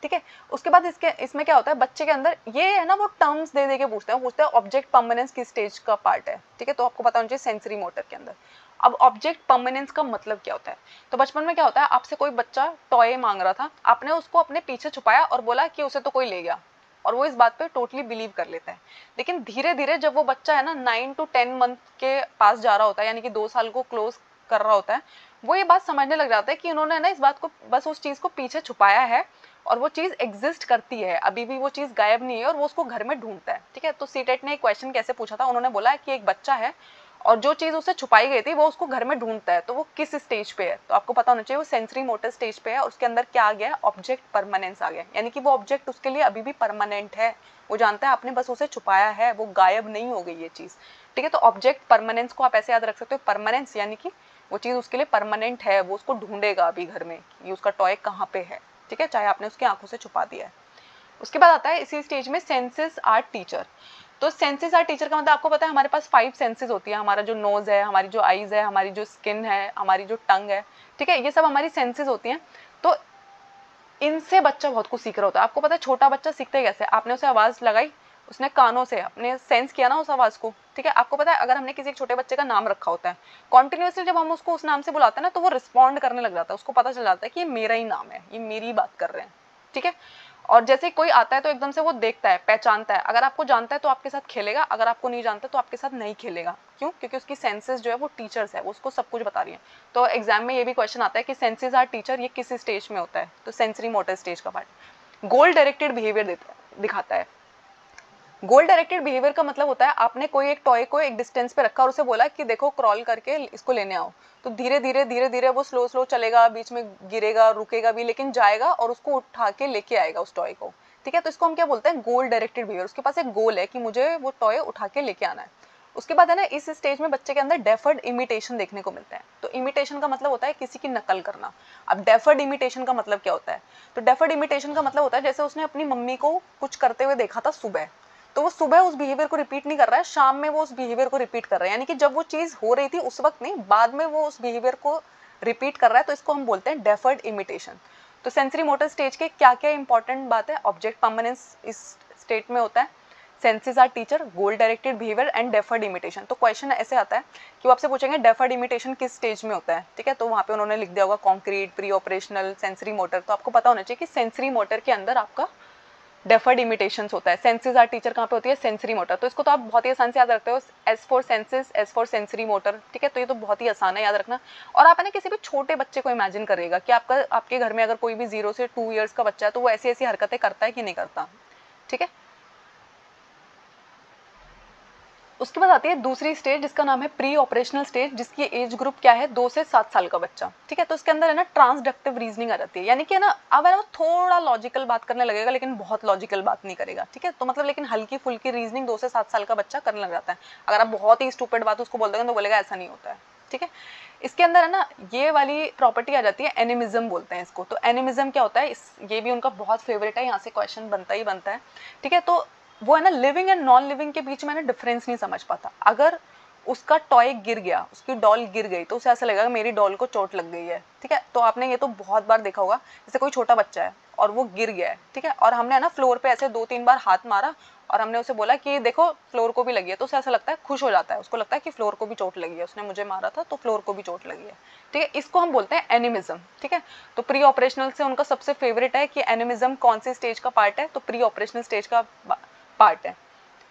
ठीक है, उसके बाद इसमें क्या होता है, बच्चे के अंदर ये है ना वो टर्म्स दे दे के पूछते हैं ऑब्जेक्ट परमानेंस किस स्टेज का पार्ट है। ठीक है, तो आपको पता होना चाहिए सेंसरी मोटर के अंदर। अब ऑब्जेक्ट परमानेंस का मतलब क्या होता है, तो बचपन में क्या होता है, आपसे कोई बच्चा टॉय मांग रहा था, आपने उसको अपने पीछे छुपाया और बोला कि उसे तो कोई ले गया, और वो इस बात पे टोटली बिलीव कर लेता है। लेकिन धीरे धीरे जब वो बच्चा है ना 9 to 10 मंथ के पास जा रहा होता है, यानी कि 2 साल को क्लोज कर रहा होता है, वो ये बात समझने लग जाता है कि उन्होंने ना इस बात को बस उस चीज को पीछे छुपाया है, और वो चीज एग्जिस्ट करती है, अभी भी वो चीज गायब नहीं है, और वो उसको घर में ढूंढता है। ठीक है, तो सीटेट ने एक क्वेश्चन कैसे पूछा था, उन्होंने बोला कि एक बच्चा है और जो चीज उसे छुपाई गई थी वो उसको घर में ढूंढता है, तो वो किस स्टेज पे है, तो आपको पता होना चाहिए वो सेंसरी मोटर स्टेज पे है, और उसके अंदर क्या आ गया, ऑब्जेक्ट परमानेंस आ गया, यानी कि वो ऑब्जेक्ट उसके लिए अभी भी परमानेंट है, वो जानता है आपने बस उसे छुपाया है, वो गायब नहीं हो गई ये चीज। ठीक है, तो ऑब्जेक्ट परमानेंस को आप ऐसे याद रख सकते हो, परमानेंस यानी कि वो चीज उसके लिए परमानेंट है, वो उसको ढूंढेगा अभी घर में कि उसका टॉय कहाँ पे है। ठीक है, चाहे आपने उसकी आंखों से छुपा दिया है। उसके बाद आता है इसी स्टेज में सेंसेस आर टीचर। तो सेंसेस आर टीचर का मतलब आपको पता है हमारे पास 5 सेंसेस होती है, हमारा जो नोज है, हमारी जो आईज है, हमारी जो स्किन है, हमारी जो टंग है। ठीक है, ये सब हमारी सेंसेस होती हैं। तो इनसे बच्चा बहुत कुछ सीख रहा होता है। आपको पता है छोटा बच्चा सीखता है कैसे? आपने उसे आवाज लगाई, उसने कानों से अपने सेंस किया ना उस आवाज को, ठीक है। आपको पता है अगर हमने किसी एक छोटे बच्चे का नाम रखा होता है, कॉन्टिन्यूसली जब हम उसको उस नाम से बुलाते हैं ना तो वो रिस्पॉन्ड करने लग जाता है, उसको पता चल जाता है कि ये मेरा ही नाम है, ये मेरी बात कर रहे हैं, ठीक है। और जैसे कोई आता है तो एकदम से वो देखता है, पहचानता है, अगर आपको जानता है तो आपके साथ खेलेगा, अगर आपको नहीं जानता तो आपके साथ नहीं खेलेगा। क्यों? क्योंकि उसकी सेंसेस जो है वो टीचर्स है, वो उसको सब कुछ बता रही है। तो एग्जाम में ये भी क्वेश्चन आता है कि सेंसेस आर टीचर, ये किस स्टेज में होता है? तो सेंसरी मोटर स्टेज का पार्ट। गोल डायरेक्टेड बिहेवियर दिखाता है। गोल डायरेक्टेड बिहेवियर का मतलब होता है आपने कोई एक टॉय को एक डिस्टेंस पे रखा और उसे बोला कि देखो क्रॉल करके इसको लेने आओ, तो धीरे धीरे वो स्लो स्लो चलेगा, बीच में गिरेगा, रुकेगा भी, लेकिन जाएगा और उसको उठा के लेके आएगा उस टॉय को, ठीक है। तो इसको हम क्या बोलते हैं? गोल डायरेक्टेड बिहेवियर। उसके पास एक गोल है कि मुझे वो टॉय उठा के लेके आना है। उसके बाद है ना इस स्टेज में बच्चे के अंदर डेफर्ड इमिटेशन देखने को मिलता है। तो इमिटेशन का मतलब होता है किसी की नकल करना। अब डेफर्ड इमिटेशन का मतलब क्या होता है? तो डेफर्ड इमिटेशन का मतलब होता है जैसे उसने अपनी मम्मी को कुछ करते हुए देखा था सुबह, तो वो सुबह उस बिहेवियर को रिपीट नहीं कर रहा है, शाम में वो उस बिहेवियर को रिपीट कर रहा है, यानी कि जब वो चीज हो रही थी उस वक्त नहीं, बाद में वो उस बिहेवियर को रिपीट कर रहा है, तो इसको हम बोलते हैं डेफर्ड इमिटेशन। तो सेंसरी मोटर स्टेज के क्या क्या इंपॉर्टेंट बात है? ऑब्जेक्ट परमानेंस इस स्टेट में होता है, senses are teacher, goal directed behaviour and deferred imitation. तो क्वेश्चन ऐसे आता है कि वो आपसे पूछेंगे डेफर्ड इमिटेशन किस स्टेज में होता है, ठीक है। तो वहाँ पे उन्होंने लिख दिया होगा concrete, pre operational, sensory motor. तो आपको पता होना चाहिए कि सेंसरी मोटर के अंदर आपका डेफर्ड इमिटेशंस होता है। सेंसेस आर टीचर कहाँ पे होती है? Sensory motor. तो इसको तो आप बहुत ही आसान से याद रखते हो, S for senses, S for sensory motor, ठीक है। तो ये तो बहुत ही आसान है याद रखना। और आप है ना किसी भी छोटे बच्चे को इमेजिन करिएगा कि आपके घर में अगर कोई भी 0 से 2 ईयर्स का बच्चा है तो वो ऐसी ऐसी हरकतें करता है कि नहीं करता, ठीक है। उसके बाद आती है दूसरी स्टेज जिसका नाम है प्री ऑपरेशनल स्टेज, जिसकी एज ग्रुप क्या है? 2 से 7 साल का बच्चा, ठीक है। तो इसके अंदर है ना ट्रांसडक्टिव रीजनिंग आ जाती है, यानी कि है ना अब है ना थोड़ा लॉजिकल बात करने लगेगा लेकिन बहुत लॉजिकल बात नहीं करेगा, ठीक है। तो मतलब लेकिन हल्की फुल्की रीजनिंग 2 से 7 साल का बच्चा करने लग जाता है। अगर आप बहुत ही स्टूपिड बात उसको बोल दोगे तो बोलेगा ऐसा नहीं होता है, ठीक है। इसके अंदर है ना ये वाली प्रॉपर्टी आ जाती है, एनिमिज्म बोलते हैं इसको। तो एनिमिज्म क्या होता है? ये भी उनका बहुत फेवरेट है, यहाँ से क्वेश्चन बनता ही बनता है, ठीक है। तो वो है ना लिविंग एंड नॉन लिविंग के बीच में ना डिफरेंस नहीं समझ पाता। अगर उसका टॉय गिर गया, उसकी डॉल गिर गई, तो उसे ऐसा लगेगा मेरी डॉल को चोट लग गई है, ठीक है। तो आपने ये तो बहुत बार देखा होगा, जैसे कोई छोटा बच्चा है और वो गिर गया है, ठीक है, और हमने है ना फ्लोर पे ऐसे 2-3 बार हाथ मारा और हमने उसे बोला कि देखो फ्लोर को भी लगी है, तो उसे ऐसा लगता है, खुश हो जाता है, उसको लगता है कि फ्लोर को भी चोट लगी है, उसने मुझे मारा था तो फ्लोर को भी चोट लगी है, ठीक है। इसको हम बोलते हैं एनिमिज्म, ठीक है। तो प्री ऑपरेशनल से उनका सबसे फेवरेट है कि एनिमिज्म कौन सी स्टेज का पार्ट है? तो प्री ऑपरेशनल स्टेज का पार्ट है,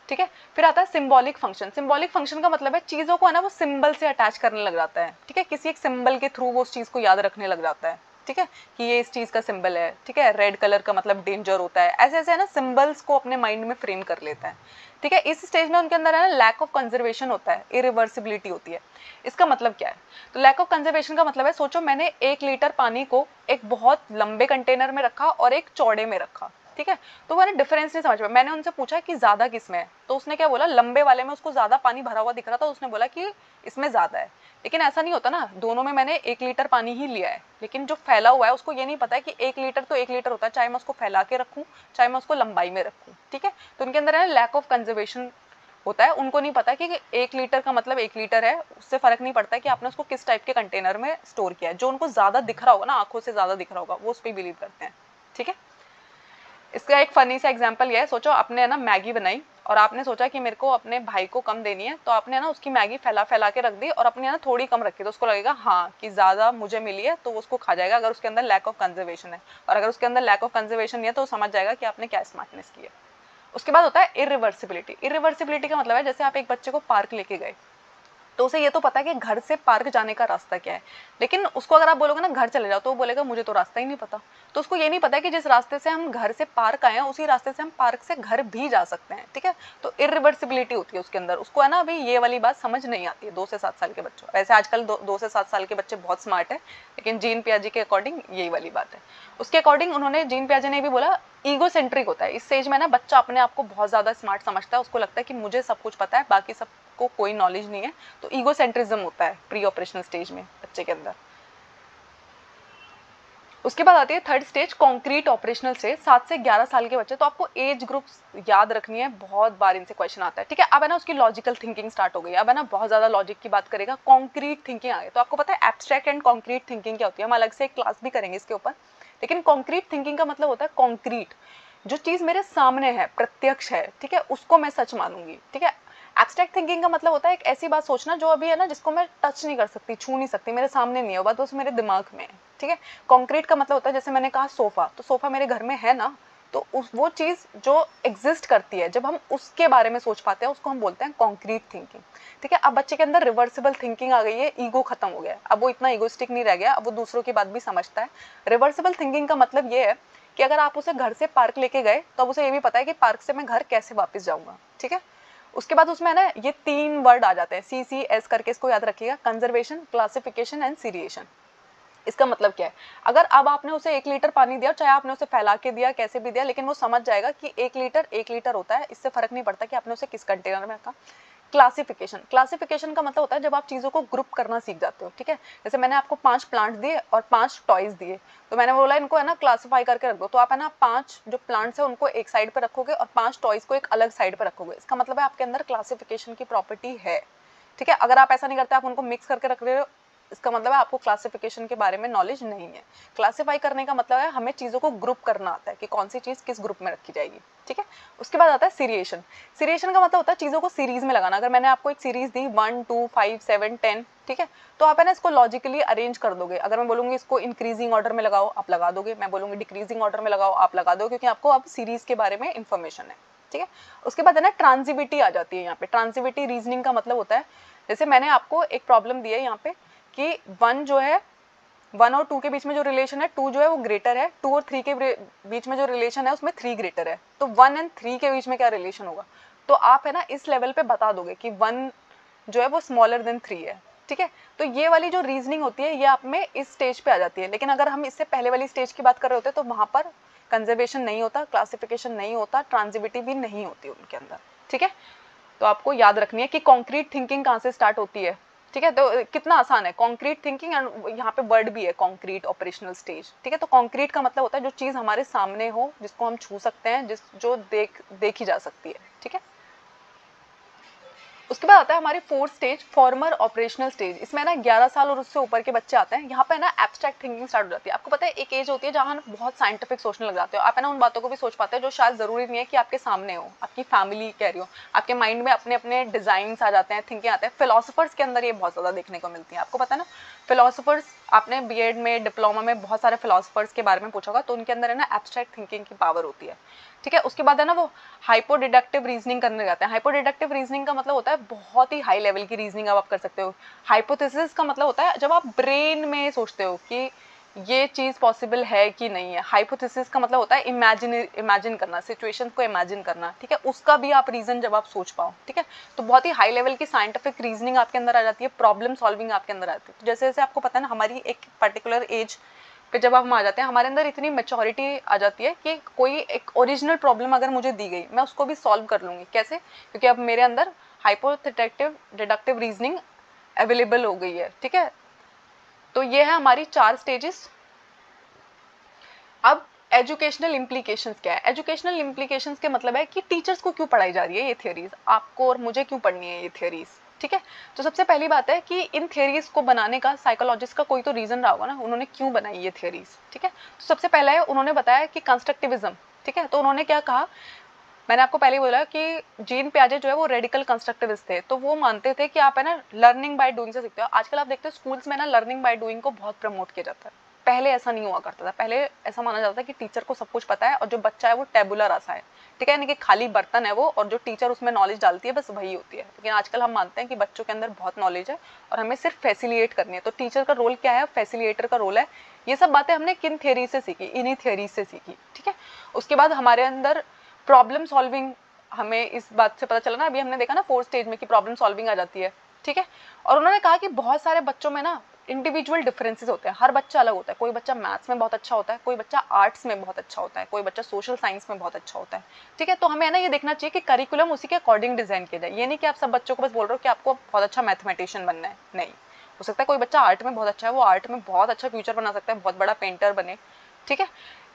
ठीक है। फिर आता है सिंबॉलिक फंक्शन। सिंबॉलिक फंक्शन का मतलब है चीजों को है ना वो सिंबल से अटैच करने लग जाता है, ठीक है। किसी एक सिंबल के थ्रू वो उस चीज को याद रखने लग जाता है, ठीक है, कि ये इस चीज का सिंबल है, ठीक है। रेड कलर का मतलब डेंजर होता है, ऐसे ऐसे है ना सिंबल्स को अपने माइंड में फ्रेम कर लेता है, ठीक है। इस स्टेज में उनके अंदर है ना लैक ऑफ कंजर्वेशन होता है, इरिवर्सिबिलिटी होती है। इसका मतलब क्या है? तो लैक ऑफ कंजर्वेशन का मतलब है, सोचो मैंने 1 लीटर पानी को एक बहुत लंबे कंटेनर में रखा और एक चौड़े में रखा, ठीक है। तो वो डिफरेंस नहीं समझ पाया। मैंने उनसे पूछा कि ज्यादा किस में है, तो उसने क्या बोला, लंबे वाले में उसको ज्यादा पानी भरा हुआ दिख रहा था, उसने बोला कि इसमें ज्यादा है। लेकिन ऐसा नहीं होता ना, दोनों में मैंने 1 लीटर पानी ही लिया है, लेकिन जो फैला हुआ है उसको ये नहीं पता है कि 1 लीटर तो 1 लीटर होता है, चाहे मैं उसको फैला के रखूं चाहे मैं उसको लंबाई में रखूं, ठीक है। तो उनके अंदर है लैक ऑफ कंजर्वेशन होता है, उनको नहीं पता कि 1 लीटर का मतलब 1 लीटर है, उससे फर्क नहीं पड़ता है कि आपने उसको किस टाइप के कंटेनर में स्टोर किया है। जो उनको ज्यादा दिख रहा होगा ना, आंखों से ज्यादा दिख रहा होगा, वो उस पर बिलीव करते हैं, ठीक है। इसका एक फनी सा एग्जांपल ये है, सोचो आपने है ना मैगी बनाई और आपने सोचा कि मेरे को अपने भाई को कम देनी है, तो आपने ना उसकी मैगी फैला फैला के रख दी और अपने ना थोड़ी कम रखी, तो उसको लगेगा हाँ कि ज्यादा मुझे मिली है, तो वो उसको खा जाएगा अगर उसके अंदर लैक ऑफ कंजर्वेशन है। और अगर उसके अंदर लैक ऑफ कंजर्वेशन नहीं है तो समझ जाएगा कि आपने क्या स्मार्टनेस की है। उसके बाद होता है इरिवर्सिबिलिटी। इरिवर्सिबिलिटी का मतलब है जैसे आप एक बच्चे को पार्क लेके गए, तो उसे ये तो पता है कि घर से पार्क जाने का रास्ता क्या है, लेकिन उसको अगर आप बोलोगे ना घर चले जाओ, तो वो बोलेगा मुझे तो रास्ता ही नहीं पता। तो उसको ये नहीं पता है कि जिस रास्ते से हम घर से पार्क आए हैं उसी रास्ते से हम पार्क से घर भी जा सकते हैं, ठीक है। तो इरिवर्सिबिलिटी होती है उसके अंदर, उसको है ना अभी ये वाली बात समझ नहीं आती है 2 से 7 साल के बच्चों। वैसे आजकल 2 से 7 साल के बच्चे बहुत स्मार्ट है, लेकिन जीन पियाजे के अकॉर्डिंग यही वाली बात है। उसके अकॉर्डिंग उन्होंने, जीन पियाजे ने भी बोला ईगो सेंट्रिक होता है। इस स्टेज में ना बच्चा अपने आप को बहुत ज्यादा स्मार्ट समझता है, उसको लगता है कि मुझे सब कुछ पता है, बाकी सबको कोई नॉलेज नहीं है। तो ईगो सेंट्रिज्म होता है प्री ऑपरेशनल स्टेज में बच्चे के अंदर। उसके बाद आती है third stage, concrete operational stage, 7 से 11 साल के बच्चे। तो आपको एज ग्रुप याद रखनी है, बहुत बार इनसे क्वेश्चन आता है, ठीक है। अब है ना उसकी लॉजिकल थिंकिंग स्टार्ट हो गई, अब है ना बहुत ज्यादा लॉजिक की बात करेगा, कॉन्क्रीट थिंकिंग आ गई। तो आपको पता है एब्स्ट्रैक्ट एंड कॉन्क्रीट थिंकिंग क्या होती है, हम अलग से एक क्लास भी करेंगे इसके ऊपर, लेकिन कॉन्क्रीट थिंकिंग का मतलब होता है कॉन्क्रीट, जो चीज मेरे सामने है, प्रत्यक्ष है, ठीक है, उसको मैं सच मानूंगी, ठीक है। एब्स्ट्रैक्ट थिंकिंग का मतलब होता है एक ऐसी बात सोचना जो अभी है ना, जिसको मैं टच नहीं कर सकती, छू नहीं सकती, मेरे सामने नहीं है, बात बस मेरे दिमाग में है, ठीक है। कॉन्क्रीट का मतलब होता है, जैसे मैंने कहा सोफा, तो सोफा मेरे घर में है ना, तो वो चीज जो एग्जिस्ट करती है, जब हम उसके बारे में सोच पाते हैं, उसको हम बोलते हैं कॉन्क्रीट थिंकिंग, ठीक है। अब बच्चे के अंदर रिवर्सिबल थिंकिंग आ गई है, ईगो खत्म हो गया, अब वो इतना ईगोइस्टिक नहीं रह गया, अब वो दूसरों की बात भी समझता है। रिवर्सिबल थिंकिंग का मतलब ये है कि अगर आप उसे घर से पार्क लेके गए, तो अब उसे ये भी पता है कि पार्क से मैं घर कैसे वापस जाऊंगा, ठीक है। उसके बाद उसमें है ना ये 3 वर्ड आ जाते हैं, CCS करके, इसको याद रखिएगा, कंजर्वेशन, क्लासिफिकेशन एंड सीरिएशन। इसका मतलब क्या है, अगर अब आपने उसे 1 लीटर पानी दिया, चाहे आपने उसे फैला के दिया, कैसे भी दिया, लेकिन वो समझ जाएगा कि 1 लीटर होता है, इससे फर्क नहीं पड़ता कि आपने उसे किस कंटेनर में रखा। क्लासिफिकेशन, क्लासिफिकेशन का मतलब होता है जब आप चीजों को ग्रुप करना सीख जाते हो, ठीक है। जैसे मैंने आपको 5 प्लांट दिए और 5 टॉयज दिए, तो मैंने बोला इनको है ना क्लासिफाई करके रख दो, तो आप है ना 5 जो प्लांट्स है उनको एक साइड पे रखोगे और 5 टॉयज को एक अलग साइड पे रखोगे। इसका मतलब है आपके अंदर क्लासिफिकेशन की प्रॉपर्टी है, ठीक है। अगर आप ऐसा नहीं करते, आप उनको मिक्स करके रख रहे हो, इसका मतलब है आपको क्लासिफिकेशन के बारे में नॉलेज नहीं है। क्लासिफाई करने का मतलब है हमें चीजों को ग्रुप करना आता है कि कौन सी चीज किस ग्रुप में रखी जाएगी, ठीक है। उसके बाद आता है सीरिएशन। सीरिएशन का मतलब होता है चीजों को सीरीज में लगाना। अगर मैंने आपको एक सीरीज दी 1 2 5 7 10, ठीक है, तो आप है ना इसको लॉजिकली अरेंज कर दोगे। अगर मैं बोलूंगी इसको इंक्रीजिंग ऑर्डर में लगाओ, आप लगा दोगे, मैं बोलूंगी डिक्रीजिंग ऑर्डर में लगाओ, आप लगा दोगे, क्योंकि आपको अब सीरीज के बारे में इंफॉर्मेशन है, ठीक है। उसके बाद है ना ट्रांजिविटी आ जाती है यहाँ पे। ट्रांजिविटी रीजनिंग का मतलब होता है, जैसे मैंने आपको एक प्रॉब्लम दी है यहाँ पे कि 1 जो है, 1 और 2 के बीच में जो रिलेशन है, 2 जो है वो ग्रेटर है, 2 और 3 के बीच में जो रिलेशन है उसमें 3 ग्रेटर है, तो 1 एंड 3 के बीच में क्या रिलेशन होगा, तो आप है ना इस लेवल पे बता दोगे कि 1 जो है वो स्मॉलर देन 3 है, ठीक है। तो ये वाली जो रीजनिंग होती है ये आप में इस स्टेज पे आ जाती है। लेकिन अगर हम इससे पहले वाली स्टेज की बात कर रहे होते तो वहां पर कंजर्वेशन नहीं होता, क्लासिफिकेशन नहीं होता, ट्रांजिविटी भी नहीं होती उनके अंदर, ठीक है। तो आपको याद रखनी है कि कॉन्क्रीट थिंकिंग कहाँ से स्टार्ट होती है, ठीक है। तो कितना आसान है कॉन्क्रीट थिंकिंग, एंड यहाँ पे वर्ड भी है कॉन्क्रीट ऑपरेशनल स्टेज, ठीक है। तो कॉन्क्रीट का मतलब होता है जो चीज हमारे सामने हो, जिसको हम छू सकते हैं, जो देखी जा सकती है, ठीक है। उसके बाद आता है हमारी 4th stage, farmer operational stage. इसमें ना 11 साल और उससे ऊपर के बच्चे आते हैं। यहाँ पे ना एब्स्ट्रैक्ट थिंकिंग स्टार्ट हो जाती है। आपको पता है एक एज होती है जहाँ बहुत साइंटिफिक सोचने लग जाते हो, आप है ना उन बातों को भी सोच पाते हैं जो शायद जरूरी नहीं है कि आपके सामने हो, आपकी फैमिली कह रही हो, आपके माइंड में अपने अपने डिजाइन आ जाते हैं, थिंकिंग आते हैं। फिलोसफर्स के अंदर ये बहुत ज्यादा देखने को मिलती है, आपको पता है ना। फिलोसफर्स, आपने बीएड में, डिप्लोमा में बहुत सारे फिलोसफर्स के बारे में पूछा होगा, तो उनके अंदर है ना एब्स्ट्रैक्ट थिंकिंग की पावर होती है, ठीक है। उसके बाद है ना वो हाइपोडिडक्टिव रीजनिंग करने जाते हैं। हाइपोडिडक्टिव रीजनिंग का मतलब होता है बहुत ही हाई लेवल की रीजनिंग अब आप कर सकते हो। हाइपोथेसिस का मतलब होता है जब आप ब्रेन में सोचते हो कि ये चीज पॉसिबल है कि नहीं है। हाइपोथेसिस का मतलब होता है इमेजिन करना, सिचुएशंस को इमेजिन करना, ठीक है, उसका भी आप रीजन जब आप सोच पाओ, ठीक है। तो बहुत ही हाई लेवल की साइंटिफिक रीजनिंग आपके अंदर आ जाती है, प्रॉब्लम सॉल्विंग आपके अंदर आती है। तो जैसे जैसे आपको पता है ना, हमारी एक पर्टिकुलर एज पे जब हम आ जाते हैं, हमारे अंदर इतनी मैच्योरिटी आ जाती है कि कोई एक ओरिजिनल प्रॉब्लम अगर मुझे दी गई, मैं उसको भी सॉल्व कर लूंगी। कैसे? क्योंकि अब मेरे अंदर हाइपोथेटिव डिडक्टिव रीजनिंग अवेलेबल हो गई है, ठीक है। तो ये है हमारी 4 स्टेजेस। अब एजुकेशनल इम्प्लीकेशंस क्या है? एजुकेशनल इम्प्लीकेशंस के मतलब है कि टीचर्स को क्यों पढ़ाई जा रही है ये थियोरीज, आपको और मुझे क्यों पढ़नी है ये थियोरीज, ठीक है। तो सबसे पहली बात है कि इन थियोरीज को बनाने का साइकोलॉजिस्ट का कोई तो रीजन रहा होगा ना, उन्होंने क्यों बनाई ये थियोरीज, ठीक है। तो सबसे पहला है, उन्होंने बताया कि कंस्ट्रक्टिविज्म, ठीक है। तो उन्होंने क्या कहा, मैंने आपको पहले बोला कि जीन पियाजे जो है वो रेडिकल कंस्ट्रक्टिविस्ट थे। तो वो मानते थे कि आप है ना लर्निंग बाय डूइंग से सीखते हो। आजकल आप देखते हो स्कूल्स में ना लर्निंग बाय डूइंग को बहुत प्रमोट किया जाता है, पहले ऐसा नहीं हुआ करता था। पहले ऐसा माना जाता था कि टीचर को सब कुछ पता है और जो बच्चा है वो टेबुला रासा है, ठीक है, यानी कि खाली बर्तन है वो, और जो टीचर उसमें नॉलेज डालती है बस वही होती है। लेकिन आजकल हम मानते हैं कि बच्चों के अंदर बहुत नॉलेज है और हमें सिर्फ फैसिलिटेट करनी है। तो टीचर का रोल क्या है? फैसिलिटेटर का रोल है। ये सब बातें हमने किन थियोरी से सीखी? इन्हीं थियोरी से सीखी, ठीक है। उसके बाद हमारे अंदर प्रॉब्लम सॉल्विंग, हमें इस बात से पता चला ना, अभी हमने देखा ना 4th स्टेज में कि प्रॉब्लम सॉल्विंग आ जाती है, ठीक है। और उन्होंने कहा कि बहुत सारे बच्चों में ना इंडिविजुअल डिफरेंसेस होते हैं, हर बच्चा अलग होता है। कोई बच्चा मैथ्स में बहुत अच्छा होता है, कोई बच्चा आर्ट्स में बहुत अच्छा होता है, कोई बच्चा सोशल साइंस में बहुत अच्छा होता है, ठीक है। तो हमें है ना ये देखना चाहिए कि करिकुलम उसी के अकॉर्डिंग डिजाइन किया जाए। ये नहीं कि आप सब बच्चों को बस बोल रहे हो कि आपको बहुत अच्छा मैथमेटिशियन बनना है, नहीं। हो सकता है कोई बच्चा आर्ट में बहुत अच्छा है, वो आर्ट में बहुत अच्छा फ्यूचर बना सकता है, बहुत बड़ा पेंटर बने, ठीक है।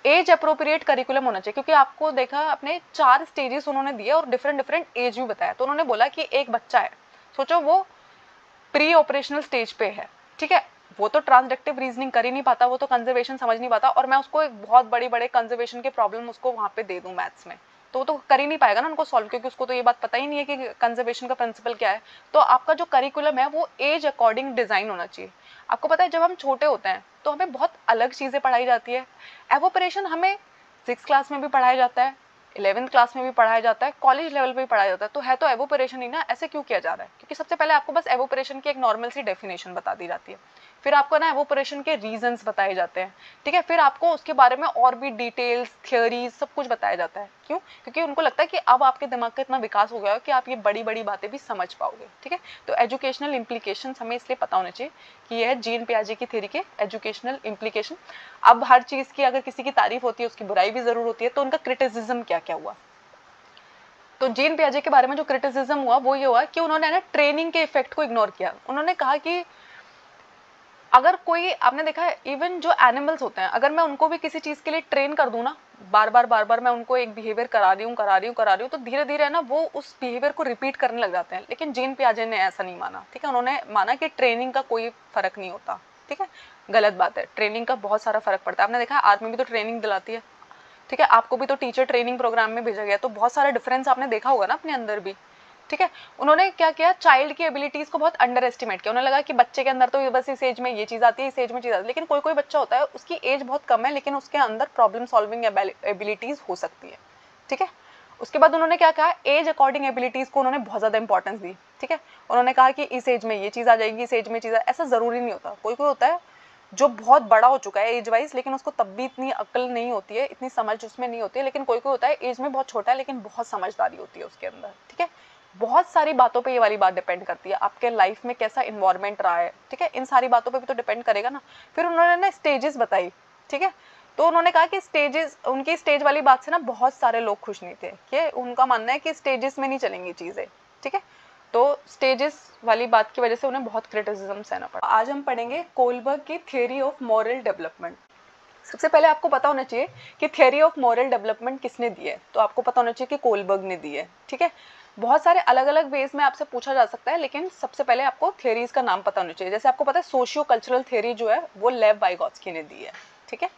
एज अप्रोप्रिएट करिकुलम होना चाहिए, क्योंकि आपको देखा अपने 4 स्टेजेस उन्होंने दिए और डिफरेंट डिफरेंट एज भी बताया। तो उन्होंने बोला कि एक बच्चा है, सोचो वो प्री ऑपरेशनल स्टेज पे है, ठीक है, वो तो ट्रांसडक्टिव रीजनिंग कर ही नहीं पाता, वो तो कंजर्वेशन समझ नहीं पाता, और मैं उसको एक बहुत बड़ी बड़े कंजर्वेशन के प्रॉब्लम उसको वहाँ पे दे दूँ मैथ्स में, तो वो तो कर ही नहीं पाएगा ना उनको सॉल्व, क्योंकि उसको तो ये बात पता ही नहीं है कि कंजर्वेशन का प्रिंसिपल क्या है। तो आपका जो करिकुलम है वो एज अकॉर्डिंग डिजाइन होना चाहिए। आपको पता है जब हम छोटे होते हैं तो हमें बहुत अलग चीजें पढ़ाई जाती है। एवोपरेशन हमें 6th क्लास में भी पढ़ाया जाता है, 11th क्लास में भी पढ़ाया जाता है, कॉलेज लेवल पे भी पढ़ाया जाता है, तो है तो एवोपरेशन ही ना। ऐसे क्यों किया जा रहा है? क्योंकि सबसे पहले आपको बस एवोपरेशन की एक नॉर्मल सी डेफिनेशन बता दी जाती है, फिर आपको ना एवोपरेशन के रीजंस बताए जाते हैं, ठीक है, फिर आपको उसके बारे में और भी डिटेल्स, थ्योरीज, सब कुछ बताया जाता है। क्यों? क्योंकि उनको लगता है कि अब आपके दिमाग का इतना विकास हो गया है कि आप ये बड़ी बड़ी बातें भी समझ पाओगे, ठीक है। तो एजुकेशनल इम्प्लीकेशंस हमें इसलिए पता होने चाहिए कि यह है जीन पियाजे की थ्योरी के एजुकेशनल इम्प्लीकेशन। अब हर चीज की अगर किसी की तारीफ होती है उसकी बुराई भी जरूर होती है, तो उनका क्रिटिसिज्म क्या क्या हुआ। तो जीन पियाजे के बारे में जो क्रिटिसिज्म हुआ वो ये हुआ कि उन्होंने ना ट्रेनिंग के इफेक्ट को इग्नोर किया। उन्होंने कहा कि अगर कोई, आपने देखा है इवन जो एनिमल्स होते हैं, अगर मैं उनको भी किसी चीज के लिए ट्रेन कर दूं ना, बार बार मैं उनको एक बिहेवियर करा रही हूँ, तो धीरे धीरे ना वो उस बिहेवियर को रिपीट करने लग जाते हैं। लेकिन जीन पियाजे ने ऐसा नहीं माना, ठीक है। उन्होंने माना कि ट्रेनिंग का कोई फर्क नहीं होता, ठीक है। गलत बात है, ट्रेनिंग का बहुत सारा फर्क पड़ता है। आपने देखा आर्मी भी तो ट्रेनिंग दिलाती है, ठीक है, आपको भी तो टीचर ट्रेनिंग प्रोग्राम में भेजा गया, तो बहुत सारा डिफरेंस आपने देखा होगा ना अपने अंदर भी, ठीक है। उन्होंने क्या किया, चाइल्ड की एबिलिटीज को बहुत अंडर एस्टिमेट किया। उन्हें लगा कि बच्चे के अंदर तो बस इस एज में ये चीज आती है, इस एज में चीज आती है, लेकिन कोई कोई बच्चा होता है उसकी एज बहुत कम है लेकिन उसके अंदर प्रॉब्लम सॉल्विंग एबिलिटीज हो सकती है, ठीक है। उसके बाद उन्होंने क्या कहा, एज अकॉर्डिंग एबिलिटीज को उन्होंने बहुत ज्यादा इंपॉर्टेंस दी, ठीक है। उन्होंने कहा कि इस एज में ये चीज आ जाएगी, इस एज में चीज, ऐसा जरूरी नहीं होता। कोई कोई होता है जो बहुत बड़ा हो चुका है एज वाइज, लेकिन उसको तब भी इतनी अक्ल नहीं होती है, इतनी समझ उसमें नहीं होती है। लेकिन कोई कोई होता है एज में बहुत छोटा है लेकिन बहुत समझदारी होती है उसके अंदर, ठीक है। बहुत सारी बातों पे ये वाली बात डिपेंड करती है, आपके लाइफ में कैसा इन्वायरमेंट रहा है, ठीक है, इन सारी बातों पे भी तो डिपेंड करेगा ना। फिर उन्होंने ना स्टेजेस बताई, ठीक है। तो उन्होंने कहा कि स्टेजेस, उनकी स्टेज वाली बात से ना बहुत सारे लोग खुश नहीं थे, कि उनका मानना है कि स्टेजेस में नहीं चलेंगी चीजें, ठीक है। तो स्टेजेस वाली बात की वजह से उन्हें बहुत क्रिटिसिज्म सहना पड़ा। आज हम पढ़ेंगे कोलबर्ग की थ्योरी ऑफ मॉरल डेवलपमेंट। सबसे पहले आपको पता होना चाहिए कि थ्योरी ऑफ मॉरल डेवलपमेंट किसने दी है, तो आपको पता होना चाहिए कि कोलबर्ग ने दी है, ठीक है। बहुत सारे अलग अलग वेज में आपसे पूछा जा सकता है, लेकिन सबसे पहले आपको थ्योरीज का नाम पता होना चाहिए। जैसे आपको पता है सोशियो कल्चरल थ्योरी जो है वो लेव वाइगोत्स्की ने दी है, ठीक है।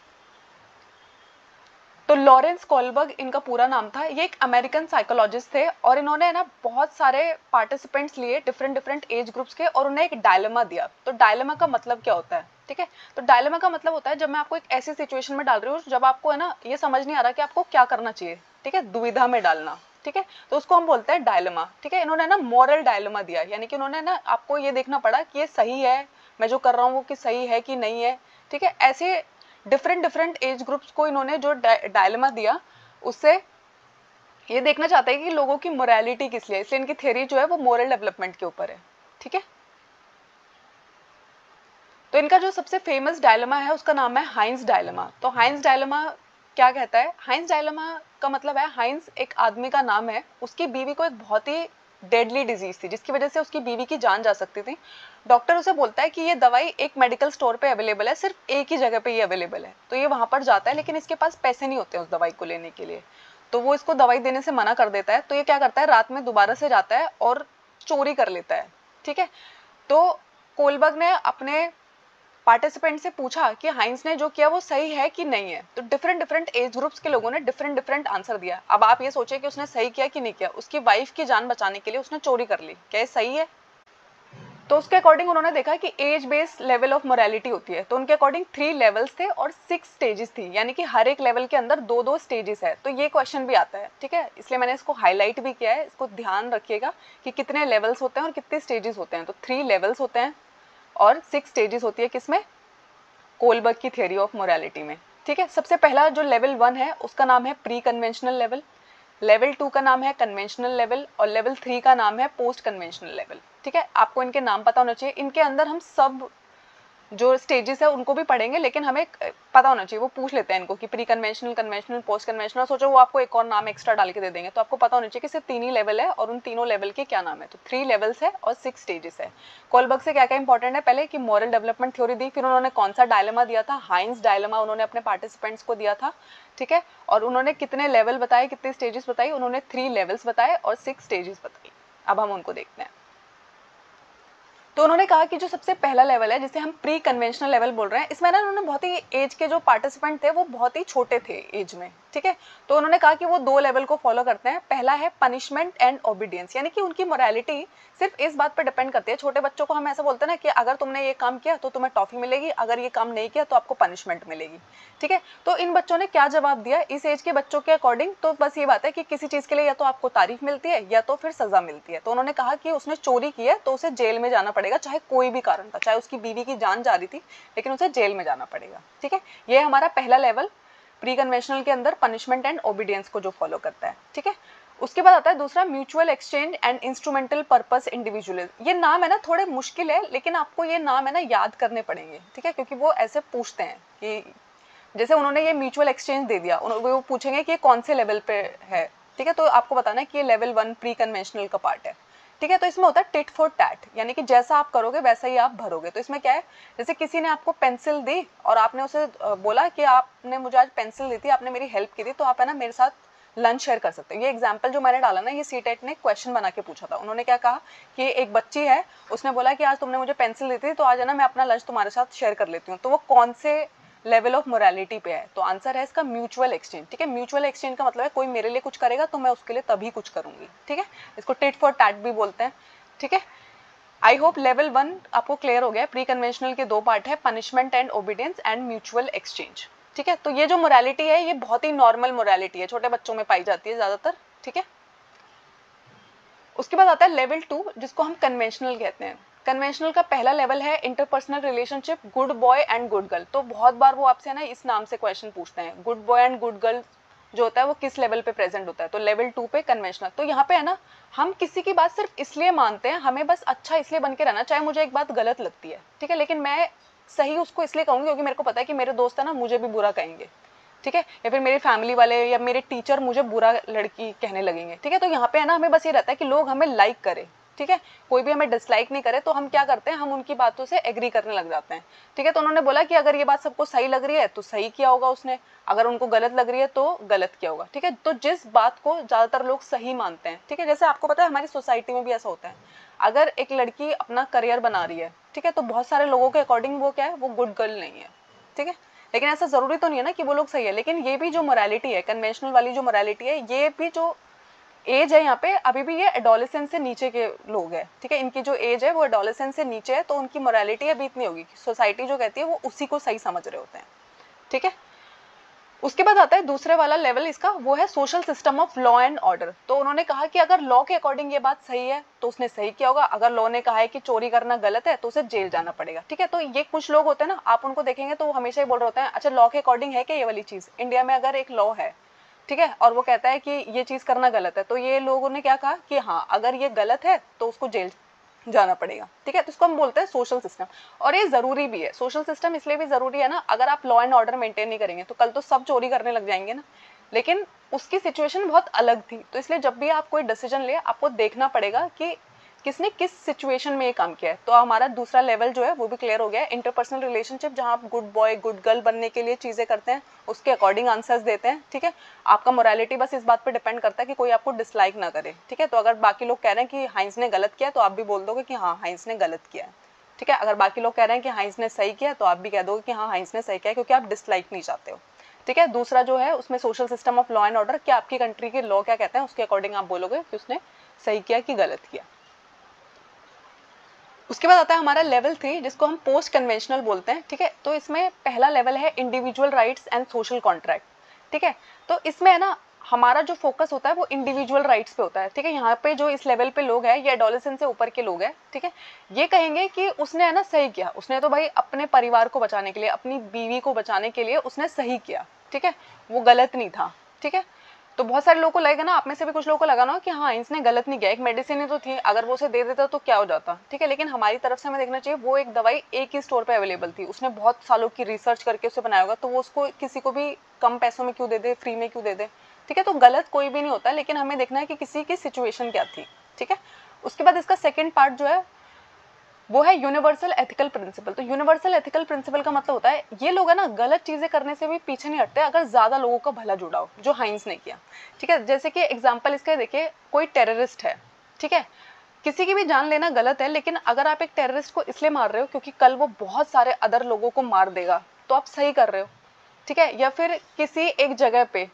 तो लॉरेंस कोलबर्ग इनका पूरा नाम था। ये एक अमेरिकन साइकोलॉजिस्ट थे और इन्होंने ना बहुत सारे पार्टिसिपेंट्स लिए डिफरेंट डिफरेंट एज ग्रुप्स के, और उन्हें एक डायलेमा दिया। तो डायलेमा का मतलब क्या होता है, ठीक है। तो डायलेमा का मतलब होता है जब मैं आपको एक ऐसी सिचुएशन में डाल रही हूँ जब आपको है ना ये समझ नहीं आ रहा कि आपको क्या करना चाहिए, ठीक है, दुविधा में डालना, ठीक है, तो उसको हम बोलते हैं डायलेमा, ठीक है। इन्होंने ना मॉरल डायलेमा दिया, यानी कि उन्होंने ना आपको ये देखना पड़ा कि ये सही है, मैं जो कर रहा हूँ वो कि सही है कि नहीं है, ठीक है। ऐसे डिफरेंट डिफरेंट एज ग्रुप्स को इन्होंने जो डायलेमा दिया, उससे ये देखना चाहते हैं कि लोगों की मोरालिटी किस लिए, इसलिए इनकी थ्योरी जो है वो मोरल डेवलपमेंट के ऊपर है, ठीक है। तो इनका जो सबसे फेमस डायलेमा है उसका नाम है हाइंस डायलेमा। तो हाइंस डायलेमा क्या कहता है, हाइंस डायलेमा का मतलब है, हाइंस एक आदमी का नाम है, उसकी बीवी को एक बहुत ही डेडली डिजीज थी जिसकी वजह से उसकी बीवी की जान जा सकती थी। डॉक्टर उसे बोलता है कि ये दवाई एक मेडिकल स्टोर पे अवेलेबल है, सिर्फ एक ही जगह पे ये अवेलेबल है। तो ये वहां पर जाता है लेकिन इसके पास पैसे नहीं होते उस दवाई को लेने के लिए, तो वो इसको दवाई देने से मना कर देता है। तो ये क्या करता है, रात में दोबारा से जाता है और चोरी कर लेता है, ठीक है। तो कोलबर्ग ने अपने पार्टिसिपेंट से पूछा कि हाइंस ने जो किया वो सही है कि नहीं है। तो डिफरेंट डिफरेंट एज ग्रुप्स के लोगों ने डिफरेंट डिफरेंट आंसर दिया। अब आप ये सोचिए कि उसने सही किया कि नहीं किया। उसकी वाइफ की जान बचाने के लिए उसने चोरी कर ली, क्या ये सही है? तो उसके अकॉर्डिंग उन्होंने देखा कि age based level of morality होती है। तो उनके अकॉर्डिंग 3 लेवल्स थे और 6 स्टेजेस थी, यानी कि हर एक लेवल के अंदर 2-2 स्टेजेस है। तो ये क्वेश्चन भी आता है, ठीक है, इसलिए मैंने इसको हाईलाइट भी किया है। इसको ध्यान रखिएगा कि कितने लेवल्स होते हैं और कितने स्टेजेस होते हैं। तो 3 लेवल्स होते हैं और 6 स्टेजेस होती है, किसमें, कोलबर्ग की थ्योरी ऑफ मोरालिटी में, ठीक है। सबसे पहला जो लेवल 1 है उसका नाम है प्री कन्वेंशनल लेवल, लेवल 2 का नाम है कन्वेंशनल लेवल और लेवल 3 का नाम है पोस्ट कन्वेंशनल लेवल, ठीक है। आपको इनके नाम पता होना चाहिए। इनके अंदर हम सब जो स्टेजेस है उनको भी पढ़ेंगे, लेकिन हमें पता होना चाहिए, वो पूछ लेते हैं इनको कि pre conventional, conventional, post conventional, सोचो वो आपको एक और नाम एक्स्ट्रा डाल के दे देंगे। तो आपको पता होना चाहिए कि सिर्फ 3 ही लेवल है और उन तीनों लेवल के क्या नाम है। तो 3 लेवल्स है और 6 स्टेजेस है। कोलबर्ग से क्या क्या इंपॉर्टेंट है, पहले कि मॉरल डेवलपमेंट थ्योरी दी, फिर उन्होंने कौन सा डायलेमा दिया था, हाइंस डायलेमा उन्होंने अपने पार्टिसिपेंट्स को दिया था, ठीक है। और उन्होंने कितने लेवल बताए, कितने स्टेजेस बताई, उन्होंने 3 लेवल्स बताए और 6 स्टेजेस बताई। अब हम उनको देखते हैं। तो उन्होंने कहा कि जो सबसे पहला लेवल है जिसे हम प्री कन्वेंशनल लेवल बोल रहे हैं, इसमें ना उन्होंने बहुत ही एज के जो पार्टिसिपेंट थे वो बहुत ही छोटे थे एज में, ठीक है। तो उन्होंने कहा कि वो 2 लेवल को फॉलो करते हैं। पहला है पनिशमेंट एंड ओबीडियंस, यानी कि उनकी मोरालिटी सिर्फ इस बात पर डिपेंड करती है। छोटे बच्चों को हम ऐसा बोलते हैं ना कि अगर तुमने ये काम किया तो तुम्हें टॉफी मिलेगी, अगर ये काम नहीं किया तो आपको पनिशमेंट मिलेगी, ठीक है। तो इन बच्चों ने क्या जवाब दिया इस एज के बच्चों के अकॉर्डिंग, तो बस ये बात है कि किसी चीज के लिए या तो आपको तारीफ मिलती है या तो फिर सजा मिलती है। तो उन्होंने कहा कि उसने चोरी की है तो उसे जेल में जाना पड़ेगा, चाहे कोई भी कारण था, चाहे उसकी बीवी की जान जा रही थी, लेकिन उसे जेल में जाना पड़ेगा, ठीक है। ये हमारा पहला लेवल प्री कन्वेंशनल के अंदर पनिशमेंट एंड ओबीडियंस को जो फॉलो करता है, ठीक है। उसके बाद आता है दूसरा mutual exchange and instrumental purpose individualism. ये नाम है ना थोड़े मुश्किल है, लेकिन आपको ये नाम है ना याद करने पड़ेंगे, ठीक है, क्योंकि वो ऐसे पूछते हैं कि जैसे उन्होंने ये म्यूचुअल एक्सचेंज दे दिया, वो पूछेंगे कि ये कौन से लेवल पे है, ठीक है। तो आपको बताना है कि ये लेवल 1 प्री कन्वेंशनल का पार्ट है, ठीक है। तो इसमें होता है टिट फॉर टैट, यानी कि जैसा आप करोगे वैसा ही आप भरोगे। तो इसमें क्या है, जैसे किसी ने आपको पेंसिल दी और आपने उसे बोला कि आपने मुझे आज पेंसिल दी थी, आपने मेरी हेल्प की थी, तो आप है ना मेरे साथ लंच शेयर कर सकते हो। ये एग्जाम्पल जो मैंने डाला ना, ये सीटेट ने क्वेश्चन बना के पूछा था। उन्होंने क्या कहा कि एक बच्ची है, उसने बोला कि आज तुमने मुझे पेंसिल दी थी तो आज है ना मैं अपना लंच तुम्हारे साथ शेयर कर लेती हूँ। तो वो कौन से लेवल ऑफ मोरालिटी पे है? तो आंसर है इसका म्यूचुअल एक्सचेंज, ठीक है। म्यूचुअल एक्सचेंज का मतलब है कोई मेरे लिए कुछ करेगा तो मैं उसके लिए तभी कुछ करूंगी, ठीक है। इसको टिट फॉर टैट भी बोलते हैं, ठीक है। आई होप लेवल 1 आपको क्लियर हो गया। प्री कन्वेंशनल के 2 पार्ट है, punishment and obedience and mutual exchange, ठीक है। तो ये जो मोरालिटी है ये बहुत ही नॉर्मल मोरालिटी है, छोटे बच्चों में पाई जाती है ज्यादातर, ठीक है। उसके बाद आता है लेवल 2 जिसको हम कन्वेंशनल कहते हैं। कन्वेंशनल का पहला लेवल है interpersonal relationship, good boy and good girl. तो बहुत बार वो आपसे ना इस नाम से क्वेश्चन पूछते हैं, good boy and good girl जो होता है वो किस लेवल पे प्रेजेंट होता है। तो लेवल 2 पे कन्वेंशनल। तो यहाँ पे है ना हम किसी की बात सिर्फ इसलिए मानते हैं, हमें बस अच्छा इसलिए बन के रहना, चाहे मुझे एक बात गलत लगती है, ठीक है, लेकिन मैं सही उसको इसलिए कहूंगी क्योंकि मेरे को पता है कि मेरे दोस्त है ना मुझे भी बुरा कहेंगे, ठीक है, या फिर मेरी फैमिली वाले या मेरे टीचर मुझे बुरा लड़की कहने लगेंगे, ठीक है। तो यहाँ पे है ना हमें बस ये रहता है कि लोग हमें लाइक करें, ठीक है, कोई भी हमें डिसलाइक नहीं करे। तो हम क्या करते हैं, हम उनकी बातों से एग्री करने लग जाते हैं, ठीक है। तो उन्होंने बोला कि अगर ये बात सबको सही लग रही है तो सही किया होगा उसने, अगर उनको गलत लग रही है तो गलत किया होगा, ठीक है। तो जिस बात को ज्यादातर लोग सही मानते हैं, ठीक है, जैसे आपको पता है हमारी सोसाइटी में भी ऐसा होता है, अगर एक लड़की अपना करियर बना रही है, ठीक है, तो बहुत सारे लोगों के अकॉर्डिंग वो क्या है, वो गुड गर्ल नहीं है, ठीक है। लेकिन ऐसा जरूरी तो नहीं है ना कि वो लोग सही है। लेकिन ये भी जो मोरालिटी है, कन्वेंशनल वाली जो मोरालिटी है, ये भी जो एज है यहाँ पे अभी भी ये एडोलेसेंस से नीचे के लोग हैं, ठीक है। इनकी जो एज है वो एडोलेसेंस से नीचे है, तो उनकी मोरालिटी अभी इतनी होगी, सोसाइटी जो कहती है वो उसी को सही समझ रहे होते हैं, ठीक है। उसके बाद आता है दूसरे वाला लेवल इसका, वो है social system of law and order. तो उन्होंने कहा कि अगर लॉ के अकॉर्डिंग ये बात सही है तो उसने सही किया होगा, अगर लॉ ने कहा है कि चोरी करना गलत है तो उसे जेल जाना पड़ेगा, ठीक है। तो ये कुछ लोग होते हैं ना, आप उनको देखेंगे तो वो हमेशा ही बोल रहे होते हैं अच्छा लॉ के अकॉर्डिंग है क्या ये वाली चीज। इंडिया में अगर एक लॉ है, ठीक है, और वो कहता है कि ये चीज करना गलत है, तो ये लोगों ने क्या कहा कि हाँ अगर ये गलत है तो उसको जेल जाना पड़ेगा, ठीक है। तो इसको हम बोलते हैं सोशल सिस्टम, और ये जरूरी भी है। सोशल सिस्टम इसलिए भी जरूरी है ना, अगर आप लॉ एंड ऑर्डर मेंटेन नहीं करेंगे तो कल तो सब चोरी करने लग जाएंगे ना। लेकिन उसकी सिचुएशन बहुत अलग थी, तो इसलिए जब भी आप कोई डिसीजन ले आपको देखना पड़ेगा कि किसने किस सिचुएशन में ये काम किया है। तो हमारा दूसरा लेवल जो है वो भी क्लियर हो गया है, इंटरपर्सनल रिलेशनशिप, जहां आप गुड बॉय गुड गर्ल बनने के लिए चीजें करते हैं, उसके अकॉर्डिंग आंसर्स देते हैं, ठीक है। आपका मोरालिटी बस इस बात पे डिपेंड करता है कि कोई आपको डिसलाइक ना करे, ठीक है। तो अगर बाकी लोग कह रहे हैं कि हाइंस ने गलत किया तो आप भी बोल दोगे कि हाँ हाइंस ने गलत किया है, ठीक है। अगर बाकी लोग कह रहे हैं कि हाइंस ने सही किया तो आप भी कह दोगे कि हाँ हाइंस ने सही किया, क्योंकि आप डिसलाइक नहीं चाहते हो, ठीक है। दूसरा जो है उसमें social system of law and order, कि आपकी कंट्री के लॉ क्या कहते हैं उसके अकॉर्डिंग आप बोलोगे कि उसने सही किया कि गलत किया। उसके बाद आता है हमारा लेवल 3 जिसको हम पोस्ट कन्वेंशनल बोलते हैं, ठीक है। तो इसमें पहला लेवल है individual rights and social contract, ठीक है। तो इसमें है ना हमारा जो फोकस होता है वो इंडिविजुअल राइट्स पे होता है, ठीक है। यहाँ पे जो इस लेवल पे लोग हैं ये एडोलेसेंस से ऊपर के लोग हैं, ठीक है। ये कहेंगे कि उसने है ना सही किया, उसने तो भाई अपने परिवार को बचाने के लिए, अपनी बीवी को बचाने के लिए उसने सही किया, ठीक है, वो गलत नहीं था, ठीक है। तो बहुत सारे लोगों को लगेगा ना, आप में से भी कुछ लोगों को लगा ना कि हाँ इसने गलत नहीं किया, एक मेडिसिन ही तो थी, अगर वो उसे दे देता तो क्या हो जाता, ठीक है। लेकिन हमारी तरफ से हमें देखना चाहिए वो एक दवाई एक ही स्टोर पे अवेलेबल थी, उसने बहुत सालों की रिसर्च करके उसे बनाया होगा, तो वो उसको किसी को भी कम पैसों में क्यों दे दे, फ्री में क्यों दे दे, ठीक है। तो गलत कोई भी नहीं होता, लेकिन हमें देखना है कि किसी की सिचुएशन क्या थी, ठीक है। उसके बाद इसका सेकेंड पार्ट जो है वो है यूनिवर्सल एथिकल प्रिंसिपल। तो यूनिवर्सल एथिकल प्रिंसिपल का मतलब होता है ये लोग है ना गलत चीजें करने से भी पीछे नहीं हटते अगर ज्यादा लोगों का भला जुड़ा हो, जो हाइंस ने किया, ठीक है। जैसे कि एग्जांपल इसका देखिए, कोई टेररिस्ट है, ठीक है, किसी की भी जान लेना गलत है, लेकिन अगर आप एक टेररिस्ट को इसलिए मार रहे हो क्योंकि कल वो बहुत सारे अदर लोगों को मार देगा, तो आप सही कर रहे हो, ठीक है। या फिर किसी एक जगह पे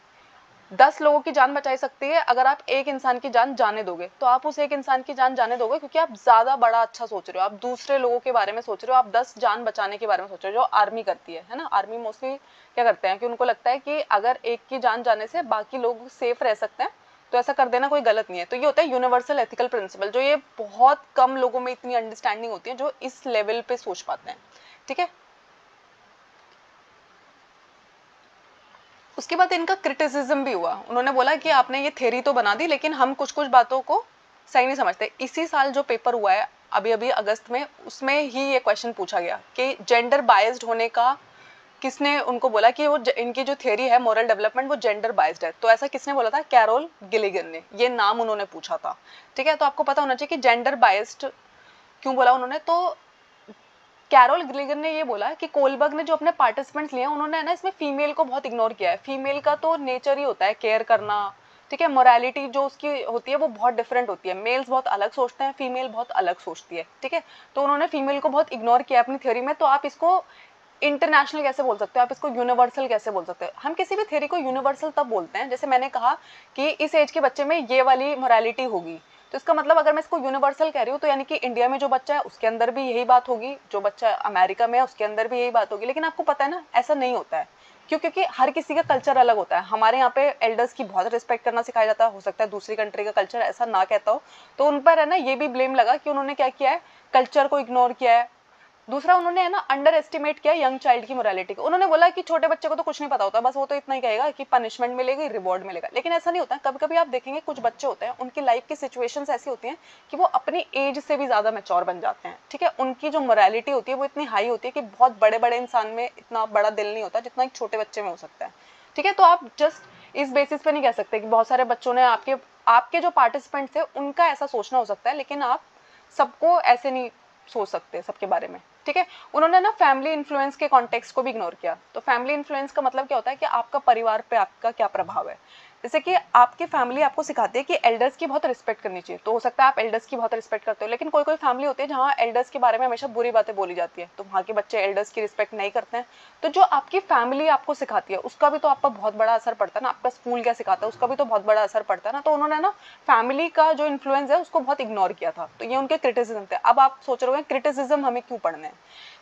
10 लोगों की जान बचाई सकती है, अगर आप एक इंसान की जान जाने दोगे तो आप उस एक इंसान की जान जाने दोगे क्योंकि आप ज्यादा बड़ा अच्छा सोच रहे हो, आप दूसरे लोगों के बारे में सोच रहे हो, आप 10 जान बचाने के बारे में सोच रहे हो, जो आर्मी करती है ना। आर्मी मोस्टली क्या करते हैं कि उनको लगता है कि अगर एक की जान जाने से बाकी लोग सेफ रह सकते हैं, तो ऐसा कर देना कोई गलत नहीं है। तो ये होता है यूनिवर्सल एथिकल प्रिंसिपल, जो ये बहुत कम लोगों में इतनी अंडरस्टैंडिंग होती है जो इस लेवल पे सोच पाते हैं, ठीक है। उसके बाद इनका क्रिटिसिज्म भी हुआ, उन्होंने बोला कि आपने ये थ्योरी तो बना दी लेकिन हम कुछ कुछ बातों को सही नहीं समझते। इसी साल जो पेपर हुआ है अभी अभी अगस्त में, उसमें ही ये क्वेश्चन पूछा गया कि जेंडर बायस्ड होने का किसने उनको बोला कि वो इनकी जो थ्योरी है मॉरल डेवलपमेंट वो जेंडर बायस्ड है। तो ऐसा किसने बोला था? कैरोल गिलिगन ने, ये नाम उन्होंने पूछा था, ठीक है। तो आपको पता होना चाहिए कि जेंडर बायस्ड क्यों बोला उन्होंने। तो कैरोल गिलिगन ने ये बोला कि कोलबर्ग ने जो अपने पार्टिसिपेंट्स लिए उन्होंने ना इसमें फीमेल को बहुत इग्नोर किया है। फीमेल का तो नेचर ही होता है केयर करना, ठीक है। मोरालिटी जो उसकी होती है वो बहुत डिफरेंट होती है, मेल्स बहुत अलग सोचते हैं, फीमेल बहुत अलग सोचती है, ठीक है। तो उन्होंने फीमेल को बहुत इग्नोर किया अपनी थ्योरी में। तो आप इसको इंटरनेशनल कैसे बोल सकते हो, आप इसको यूनिवर्सल कैसे बोल सकते हो? हम किसी भी थ्योरी को यूनिवर्सल तब बोलते हैं, जैसे मैंने कहा कि इस एज के बच्चे में ये वाली मोरालिटी होगी, तो इसका मतलब अगर मैं इसको यूनिवर्सल कह रही हूँ तो यानी कि इंडिया में जो बच्चा है उसके अंदर भी यही बात होगी, जो बच्चा अमेरिका में है उसके अंदर भी यही बात होगी। लेकिन आपको पता है ना ऐसा नहीं होता है, क्यों? क्योंकि हर किसी का कल्चर अलग होता है। हमारे यहाँ पे एल्डर्स की बहुत रिस्पेक्ट करना सिखाया जाता है, हो सकता है दूसरी कंट्री का कल्चर ऐसा ना कहता हो, तो उन पर है ना ये भी ब्लेम लगा कि उन्होंने क्या किया है, कल्चर को इग्नोर किया है। दूसरा, उन्होंने है ना अंडर एस्टिमेट किया यंग चाइल्ड की मोरालिटी को। उन्होंने बोला कि छोटे बच्चे को तो कुछ नहीं पता होता, बस वो तो इतना ही कहेगा कि पनिशमेंट मिलेगी, रिवॉर्ड मिलेगा। लेकिन ऐसा नहीं होता। कभी कभी आप देखेंगे कुछ बच्चे होते हैं, उनकी लाइफ की सिचुएशंस ऐसी होती हैं कि वो अपनी एज से भी ज्यादा मैच्योर बन जाते हैं, ठीक है। उनकी जो मोरालिटी होती है वो इतनी हाई होती है कि बहुत बड़े बड़े इंसान में इतना बड़ा दिल नहीं होता जितना एक छोटे बच्चे में हो सकता है, ठीक है। तो आप जस्ट इस बेसिस पे नहीं कह सकते कि बहुत सारे बच्चों ने आपके जो पार्टिसिपेंट्स थे उनका ऐसा सोचना हो सकता है, लेकिन आप सबको ऐसे नहीं सोच सकते सबके बारे में, ठीक है। उन्होंने ना फैमिली इन्फ्लुएंस के कॉन्टेक्स्ट को भी इग्नोर किया। तो फैमिली इन्फ्लुएंस का मतलब क्या होता है कि आपका परिवार पे आपका क्या प्रभाव है। जैसे कि आपकी फैमिली आपको सिखाती है कि एल्डर्स की बहुत रिस्पेक्ट करनी चाहिए, तो हो सकता है आप एल्डर्स की बहुत रिस्पेक्ट करते हो, लेकिन कोई कोई फैमिली होती है जहाँ एल्डर्स के बारे में हमेशा बुरी बातें बोली जाती है, तो वहाँ के बच्चे एल्डर्स की रिस्पेक्ट नहीं करते हैं। तो जो आपकी फैमिली आपको सिखाती है उसका भी तो आप पर बहुत बड़ा असर पड़ता है ना, आपका स्कूल क्या सिखाता है उसका भी तो बहुत बड़ा असर पड़ता है ना। तो उन्होंने ना फैमिली का जो इन्फ्लुएंस है उसको बहुत इग्नोर किया था। तो ये उनके क्रिटिसिज्म थे। अब आप सोच रहे हो क्रिटिसिज्म हमें क्यों पढ़ने हैं?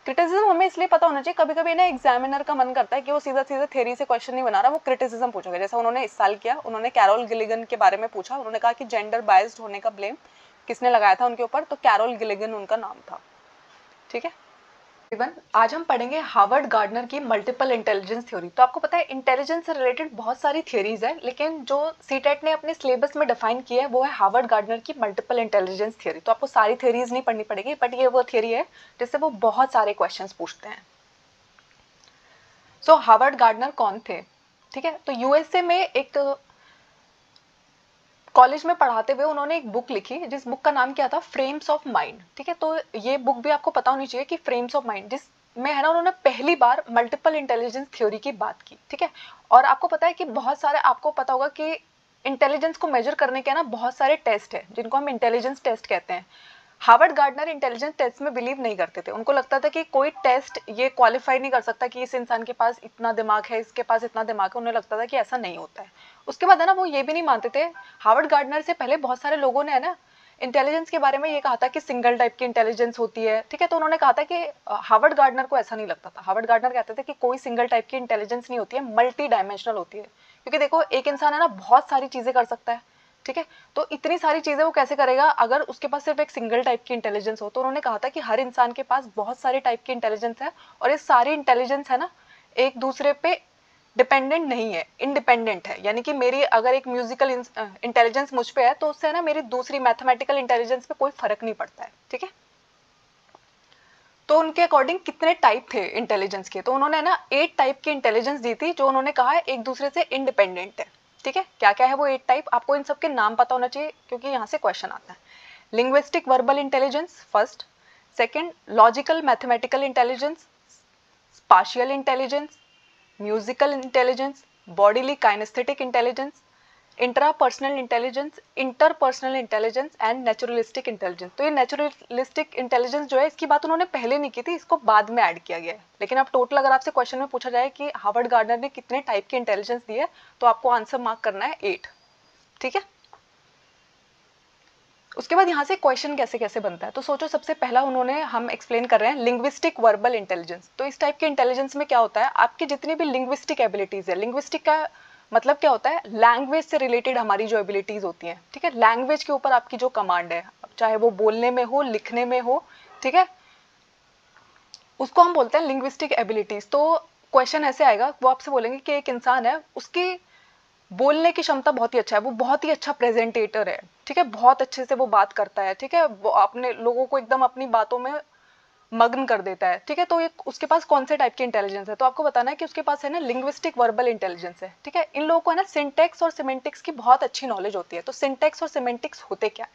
क्रिटिसिज्म हमें इसलिए पता होना चाहिए, कभी कभी ना एग्जामिनर का मन करता है कि वो सीधा सीधा थ्योरी से क्वेश्चन नहीं बना रहा, वो क्रिटिसिज्म पूछेगा। जैसा उन्होंने इस साल किया, उन्होंने कैरोल गिलिगन के बारे में पूछा। उन्होंने कहा कि जेंडर बायस्ड होने का ब्लेम किसने लगाया था उनके ऊपर, तो कैरोल गिलिगन उनका नाम था, ठीक है। आज हम पढ़ेंगे हार्वर्ड गार्डनर की मल्टीपल इंटेलिजेंस थ्योरी। तो आपको पता है इंटेलिजेंस से रिलेटेड बहुत सारी थ्योरीज है, लेकिन जो सीटेट ने अपने सिलेबस में डिफाइन किया है वो है हार्वर्ड गार्डनर की मल्टीपल इंटेलिजेंस थ्योरी। तो आपको सारी थ्योरीज नहीं पढ़नी पड़ेगी, बट ये वो थ्योरी है जिससे वो बहुत सारे क्वेश्चंस पूछते हैं। सो हार्वर्ड गार्डनर कौन थे? ठीक है, तो यूएसए में एक कॉलेज में पढ़ाते हुए उन्होंने एक बुक लिखी, जिस बुक का नाम क्या था? फ्रेम्स ऑफ माइंड, ठीक है। तो ये बुक भी आपको पता होनी चाहिए कि फ्रेम्स ऑफ माइंड, जिसमें है ना उन्होंने पहली बार मल्टीपल इंटेलिजेंस थ्योरी की बात की, ठीक है। और आपको पता है कि बहुत सारे, आपको पता होगा कि इंटेलिजेंस को मेजर करने के ना बहुत सारे टेस्ट है जिनको हम इंटेलिजेंस टेस्ट कहते हैं। हार्वर्ड गार्डनर इंटेलिजेंस टेस्ट में बिलीव नहीं करते थे। उनको लगता था कि कोई टेस्ट ये क्वालिफाई नहीं कर सकता कि इस इंसान के पास इतना दिमाग है, इसके पास इतना दिमाग है। उन्हें लगता था कि ऐसा नहीं होता है। उसके बाद है ना वो ये भी नहीं मानते थे, हार्वर्ड गार्डनर से पहले बहुत सारे लोगों ने है ना इंटेलिजेंस के बारे में ये कहा था कि सिंगल टाइप की इंटेलिजेंस होती है, ठीक है। तो उन्होंने कहा था कि हार्वर्ड गार्डनर को ऐसा नहीं लगता था। हार्वर्ड गार्डनर कहते थे कि कोई सिंगल टाइप की इंटेलिजेंस नहीं होती है, मल्टी डायमेंशनल होती है। क्योंकि देखो एक इंसान है ना बहुत सारी चीजें कर सकता है, ठीक है। तो इतनी सारी चीजें वो कैसे करेगा अगर उसके पास सिर्फ एक सिंगल टाइप की इंटेलिजेंस हो? तो उन्होंने कहा था कि हर इंसान के पास बहुत सारे टाइप की इंटेलिजेंस है, और ये सारी इंटेलिजेंस है ना एक दूसरे पे डिपेंडेंट नहीं है, इंडिपेंडेंट है। यानी कि मेरी अगर एक म्यूजिकल इंटेलिजेंस मुझ पे है तो उससे है ना मेरी दूसरी मैथमेटिकल इंटेलिजेंस पे कोई फर्क नहीं पड़ता है, ठीक है। तो उनके अकॉर्डिंग कितने टाइप थे इंटेलिजेंस के? तो उन्होंने ना 8 टाइप की इंटेलिजेंस दी थी, जो उन्होंने कहा है एक दूसरे से इंडिपेंडेंट है, ठीक है। क्या क्या है वो 8 टाइप? आपको इन सबके नाम पता होना चाहिए क्योंकि यहाँ से क्वेश्चन आता है। Linguistic verbal intelligence first, second logical mathematical intelligence, spatial intelligence, musical intelligence, bodily kinesthetic intelligence, intrapersonal intelligence, interpersonal intelligence and naturalistic intelligence. तो ये नेचुरलिस्टिक इंटेलिजेंस जो है इसकी बात उन्होंने पहले नहीं की थी, इसको बाद में ऐड किया गया है। लेकिन अब टोटल अगर आपसे क्वेश्चन में पूछा जाए कि हार्वर्ड गार्डनर ने कितने टाइप के इंटेलिजेंस दिए तो आपको आंसर मार्क करना है 8। ठीक है, उसके बाद यहाँ से क्वेश्चन कैसे कैसे बनता है। तो सोचो, सबसे पहला उन्होंने हम एक्सप्लेन कर रहे हैं लिंग्विस्टिक वर्बल इंटेलिजेंस। तो इस टाइप के इंटेलिजेंस में क्या होता है, आपकी जितनी भी लिंग्विस्टिक एबिलिटीज है, लिंग्विस्टिक का मतलब क्या होता है, लैंग्वेज से रिलेटेड हमारी जो एबिलिटीज होती हैं, ठीक है, लैंग्वेज के ऊपर आपकी जो कमांड है, चाहे वो बोलने में हो, लिखने में हो, ठीक है, उसको हम बोलते हैं लिंग्विस्टिक एबिलिटीज। तो क्वेश्चन ऐसे आएगा, वो आपसे बोलेंगे कि एक इंसान है, उसकी बोलने की क्षमता बहुत ही अच्छा है, वो बहुत ही अच्छा प्रेजेंटेटर है, ठीक है, बहुत अच्छे से वो बात करता है, ठीक है, वो अपने लोगों को एकदम अपनी बातों में मग्न कर देता है, ठीक है। तो ये उसके पास कौन से टाइप की इंटेलिजेंस है, तो आपको बताना है कि उसके पास है ना लिंग्विस्टिक वर्बल इंटेलिजेंस है, ठीक है। इन लोगों को है ना सिंटेक्स और सिमेंटिक्स की बहुत अच्छी नॉलेज होती है। तो सिंटेक्स और सिमेंटिक्स होते क्या है,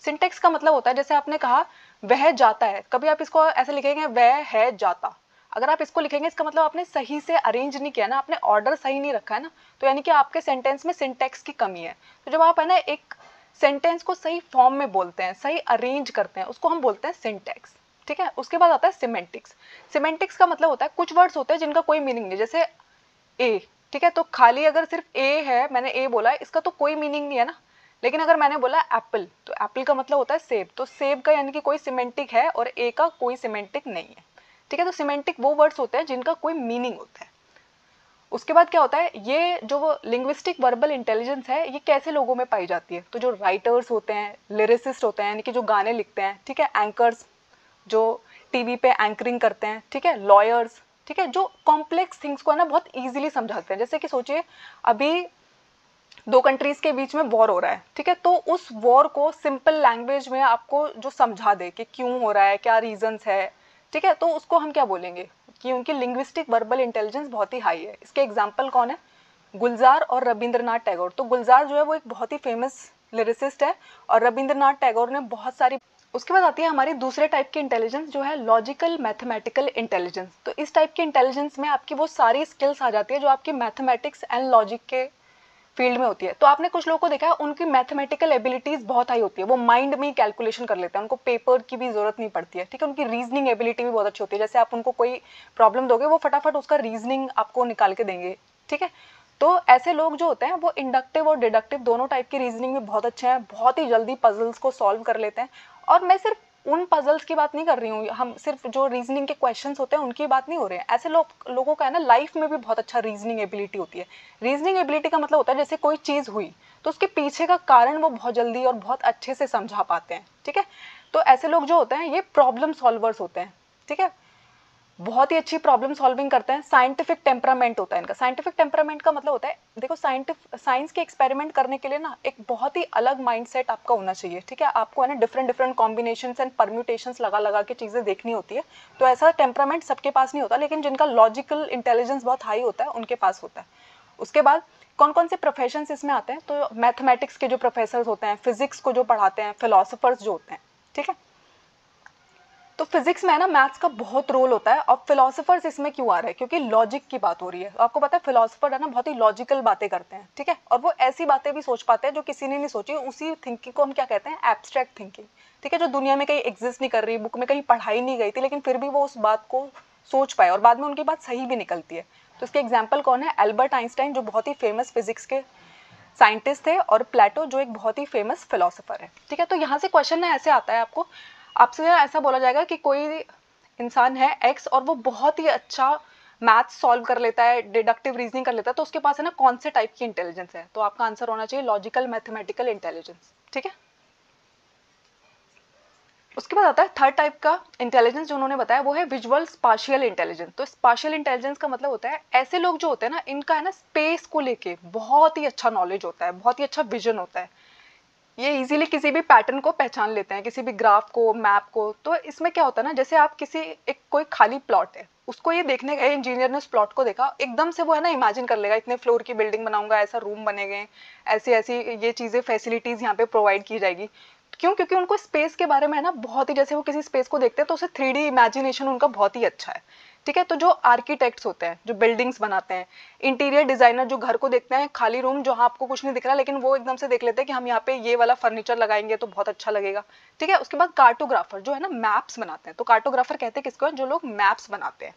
सिंटेक्स का मतलब होता है, जैसे आपने कहा वह जाता है, कभी आप इसको ऐसे लिखेंगे वह है जाता, अगर आप इसको लिखेंगे इसका मतलब आपने सही से अरेंज नहीं किया ना, आपने ऑर्डर सही नहीं रखा है ना, तो यानी कि आपके सेंटेंस में सिंटेक्स की कमी है। तो जब आप है ना एक सेंटेंस को सही फॉर्म में बोलते हैं, सही अरेंज करते हैं, उसको हम बोलते हैं सिंटेक्स, ठीक है। उसके बाद आता है सिमेंटिक्स। सिमेंटिक्स का मतलब होता है कुछ वर्ड्स होते हैं जिनका कोई मीनिंग नहीं, जैसे ए, ठीक है, तो खाली अगर सिर्फ ए है, मैंने ए बोला है, इसका तो कोई मीनिंग नहीं है ना। लेकिन अगर मैंने बोला एप्पल, तो एप्पल का मतलब होता है सेब, तो सेब का यानी कि कोई सिमेंटिक है और ए का कोई सिमेंटिक नहीं है, ठीक है। तो सिमेंटिक वो वर्ड्स होते हैं जिनका कोई मीनिंग होता है। उसके बाद क्या होता है, ये जो लिंग्विस्टिक वर्बल इंटेलिजेंस है ये कैसे लोगों में पाई जाती है, तो जो राइटर्स होते हैं, लिरिसिस्ट होते हैं, यानी कि जो गाने लिखते हैं, ठीक है, एंकर्स जो टीवी पे एंकरिंग करते हैं, ठीक है, लॉयर्स, ठीक है, जो कॉम्प्लेक्स थिंग्स को है ना बहुत इजीली समझाते हैं। जैसे कि सोचिए अभी दो कंट्रीज के बीच में वॉर हो रहा है, ठीक है, तो उस वॉर को सिंपल लैंग्वेज में आपको जो समझा दे कि क्यों हो रहा है, क्या रीजंस है, ठीक है, तो उसको हम क्या बोलेंगे कि उनकी लिंग्विस्टिक वर्बल इंटेलिजेंस बहुत ही हाई है। इसके एग्जाम्पल कौन है, गुलजार और रविंद्रनाथ टैगोर। तो गुलजार जो है वो एक बहुत ही फेमस लिरिसिस्ट है और रविंद्रनाथ टैगोर ने बहुत सारी। उसके बाद आती है हमारी दूसरे टाइप की इंटेलिजेंस जो है लॉजिकल मैथमेटिकल इंटेलिजेंस। तो इस टाइप की इंटेलिजेंस में आपकी वो सारी स्किल्स आ जाती है जो आपकी मैथमेटिक्स एंड लॉजिक के फील्ड में होती है। तो आपने कुछ लोगों को देखा है उनकी मैथमेटिकल एबिलिटीज बहुत हाई होती है, वो माइंड में ही कैलकुलेशन कर लेते हैं, उनको पेपर की भी जरूरत नहीं पड़ती है, ठीक है। उनकी रीजनिंग एबिलिटी भी बहुत अच्छी होती है, जैसे आप उनको कोई प्रॉब्लम दोगे वो फटाफट उसका रीजनिंग आपको निकाल के देंगे, ठीक है। तो ऐसे लोग जो होते हैं वो इंडक्टिव और डिडक्टिव दोनों टाइप की रीजनिंग में बहुत अच्छे हैं, बहुत ही जल्दी पजल्स को सॉल्व कर लेते हैं। और मैं सिर्फ उन पजल्स की बात नहीं कर रही हूँ, हम सिर्फ जो रीजनिंग के क्वेश्चंस होते हैं उनकी बात नहीं हो रहे हैं। ऐसे लोगों का है ना लाइफ में भी बहुत अच्छा रीजनिंग एबिलिटी होती है। रीजनिंग एबिलिटी का मतलब होता है जैसे कोई चीज़ हुई तो उसके पीछे का कारण वो बहुत जल्दी और बहुत अच्छे से समझा पाते हैं, ठीक है। तो ऐसे लोग जो होते हैं ये प्रॉब्लम सॉल्वर्स होते हैं, ठीक है, बहुत ही अच्छी प्रॉब्लम सॉल्विंग करते हैं। साइंटिफिक टेम्परामेंट होता है इनका। साइंटिफिक टेम्परामेंट का मतलब होता है, देखो साइंस के एक्सपेरिमेंट करने के लिए ना एक बहुत ही अलग माइंडसेट आपका होना चाहिए, ठीक है। आपको है ना different different combinations and permutations लगा लगा के चीज़ें देखनी होती है। तो ऐसा टेम्परामेंट सबके पास नहीं होता, लेकिन जिनका लॉजिकल इंटेलिजेंस बहुत हाई होता है उनके पास होता है। उसके बाद कौन कौन से प्रोफेशंस इसमें आते हैं, तो मैथमेटिक्स के जो प्रोफेसर होते हैं, फिजिक्स को जो पढ़ाते हैं, फिलोसफर्स जो होते हैं, ठीक है। तो फिजिक्स में है ना मैथ्स का बहुत रोल होता है। और फिलोसफर्स इसमें क्यों आ रहे हैं, क्योंकि लॉजिक की बात हो रही है। आपको पता है फिलोसफर है ना बहुत ही लॉजिकल बातें करते हैं, ठीक है, और वो ऐसी बातें भी सोच पाते हैं जो किसी ने नहीं सोची। उसी थिंकिंग को हम क्या कहते हैं, एब्स्ट्रैक्ट थिंकिंग, ठीक है, जो दुनिया में कहीं एग्जिस्ट नहीं कर रही, बुक में कहीं पढ़ाई नहीं गई थी, लेकिन फिर भी वो उस बात को सोच पाए और बाद में उनकी बात सही भी निकलती है। तो इसके एग्जाम्पल कौन है, एल्बर्ट आइंस्टाइन जो बहुत ही फेमस फिजिक्स के साइंटिस्ट थे, और प्लेटो जो एक बहुत ही फेमस फिलोसोफर है, ठीक है। तो यहाँ से क्वेश्चन ना ऐसे आता है, आपको आपसे ऐसा बोला जाएगा कि कोई इंसान है एक्स और वो बहुत ही अच्छा मैथ्स सॉल्व कर लेता है, डिडक्टिव रीजनिंग कर लेता है, तो उसके पास है ना कौन से टाइप की इंटेलिजेंस है, तो आपका आंसर होना चाहिए लॉजिकल मैथमेटिकल इंटेलिजेंस, ठीक है। उसके बाद आता है थर्ड टाइप का इंटेलिजेंस जो उन्होंने बताया, वो है विजुअल स्पाशियल इंटेलिजेंस। तो स्पाशियल इंटेलिजेंस का मतलब होता है ऐसे लोग जो होते हैं ना इनका है ना स्पेस को लेके बहुत ही अच्छा नॉलेज होता है, बहुत ही अच्छा विजन होता है। ये इजीली किसी भी पैटर्न को पहचान लेते हैं, किसी भी ग्राफ को, मैप को। तो इसमें क्या होता है ना, जैसे आप किसी एक कोई खाली प्लॉट है, उसको ये देखने गए इंजीनियर ने, उस प्लॉट को देखा, एकदम से वो है ना इमेजिन कर लेगा इतने फ्लोर की बिल्डिंग बनाऊंगा, ऐसा रूम बनेंगे, ऐसी ऐसी ये चीज़ें फैसिलिटीज़ यहाँ पे प्रोवाइड की जाएगी। क्यों, क्योंकि उनको स्पेस के बारे में है ना बहुत ही, जैसे वो किसी स्पेस को देखते हैं तो उसे 3D इमेजिनेशन उनका बहुत ही अच्छा है। ठीक है। तो जो आर्किटेक्ट्स होते हैं, जो बिल्डिंग्स बनाते हैं, इंटीरियर डिजाइनर जो घर को देखते हैं खाली रूम जहाँ आपको कुछ नहीं दिख रहा, लेकिन वो एकदम से देख लेते हैं कि हम यहाँ पे ये वाला फर्नीचर लगाएंगे तो बहुत अच्छा लगेगा, ठीक है। उसके बाद कार्टोग्राफर जो है ना मैप्स बनाते हैं, तो कार्टोग्राफर कहते हैं किसको, जो लोग मैप्स बनाते हैं।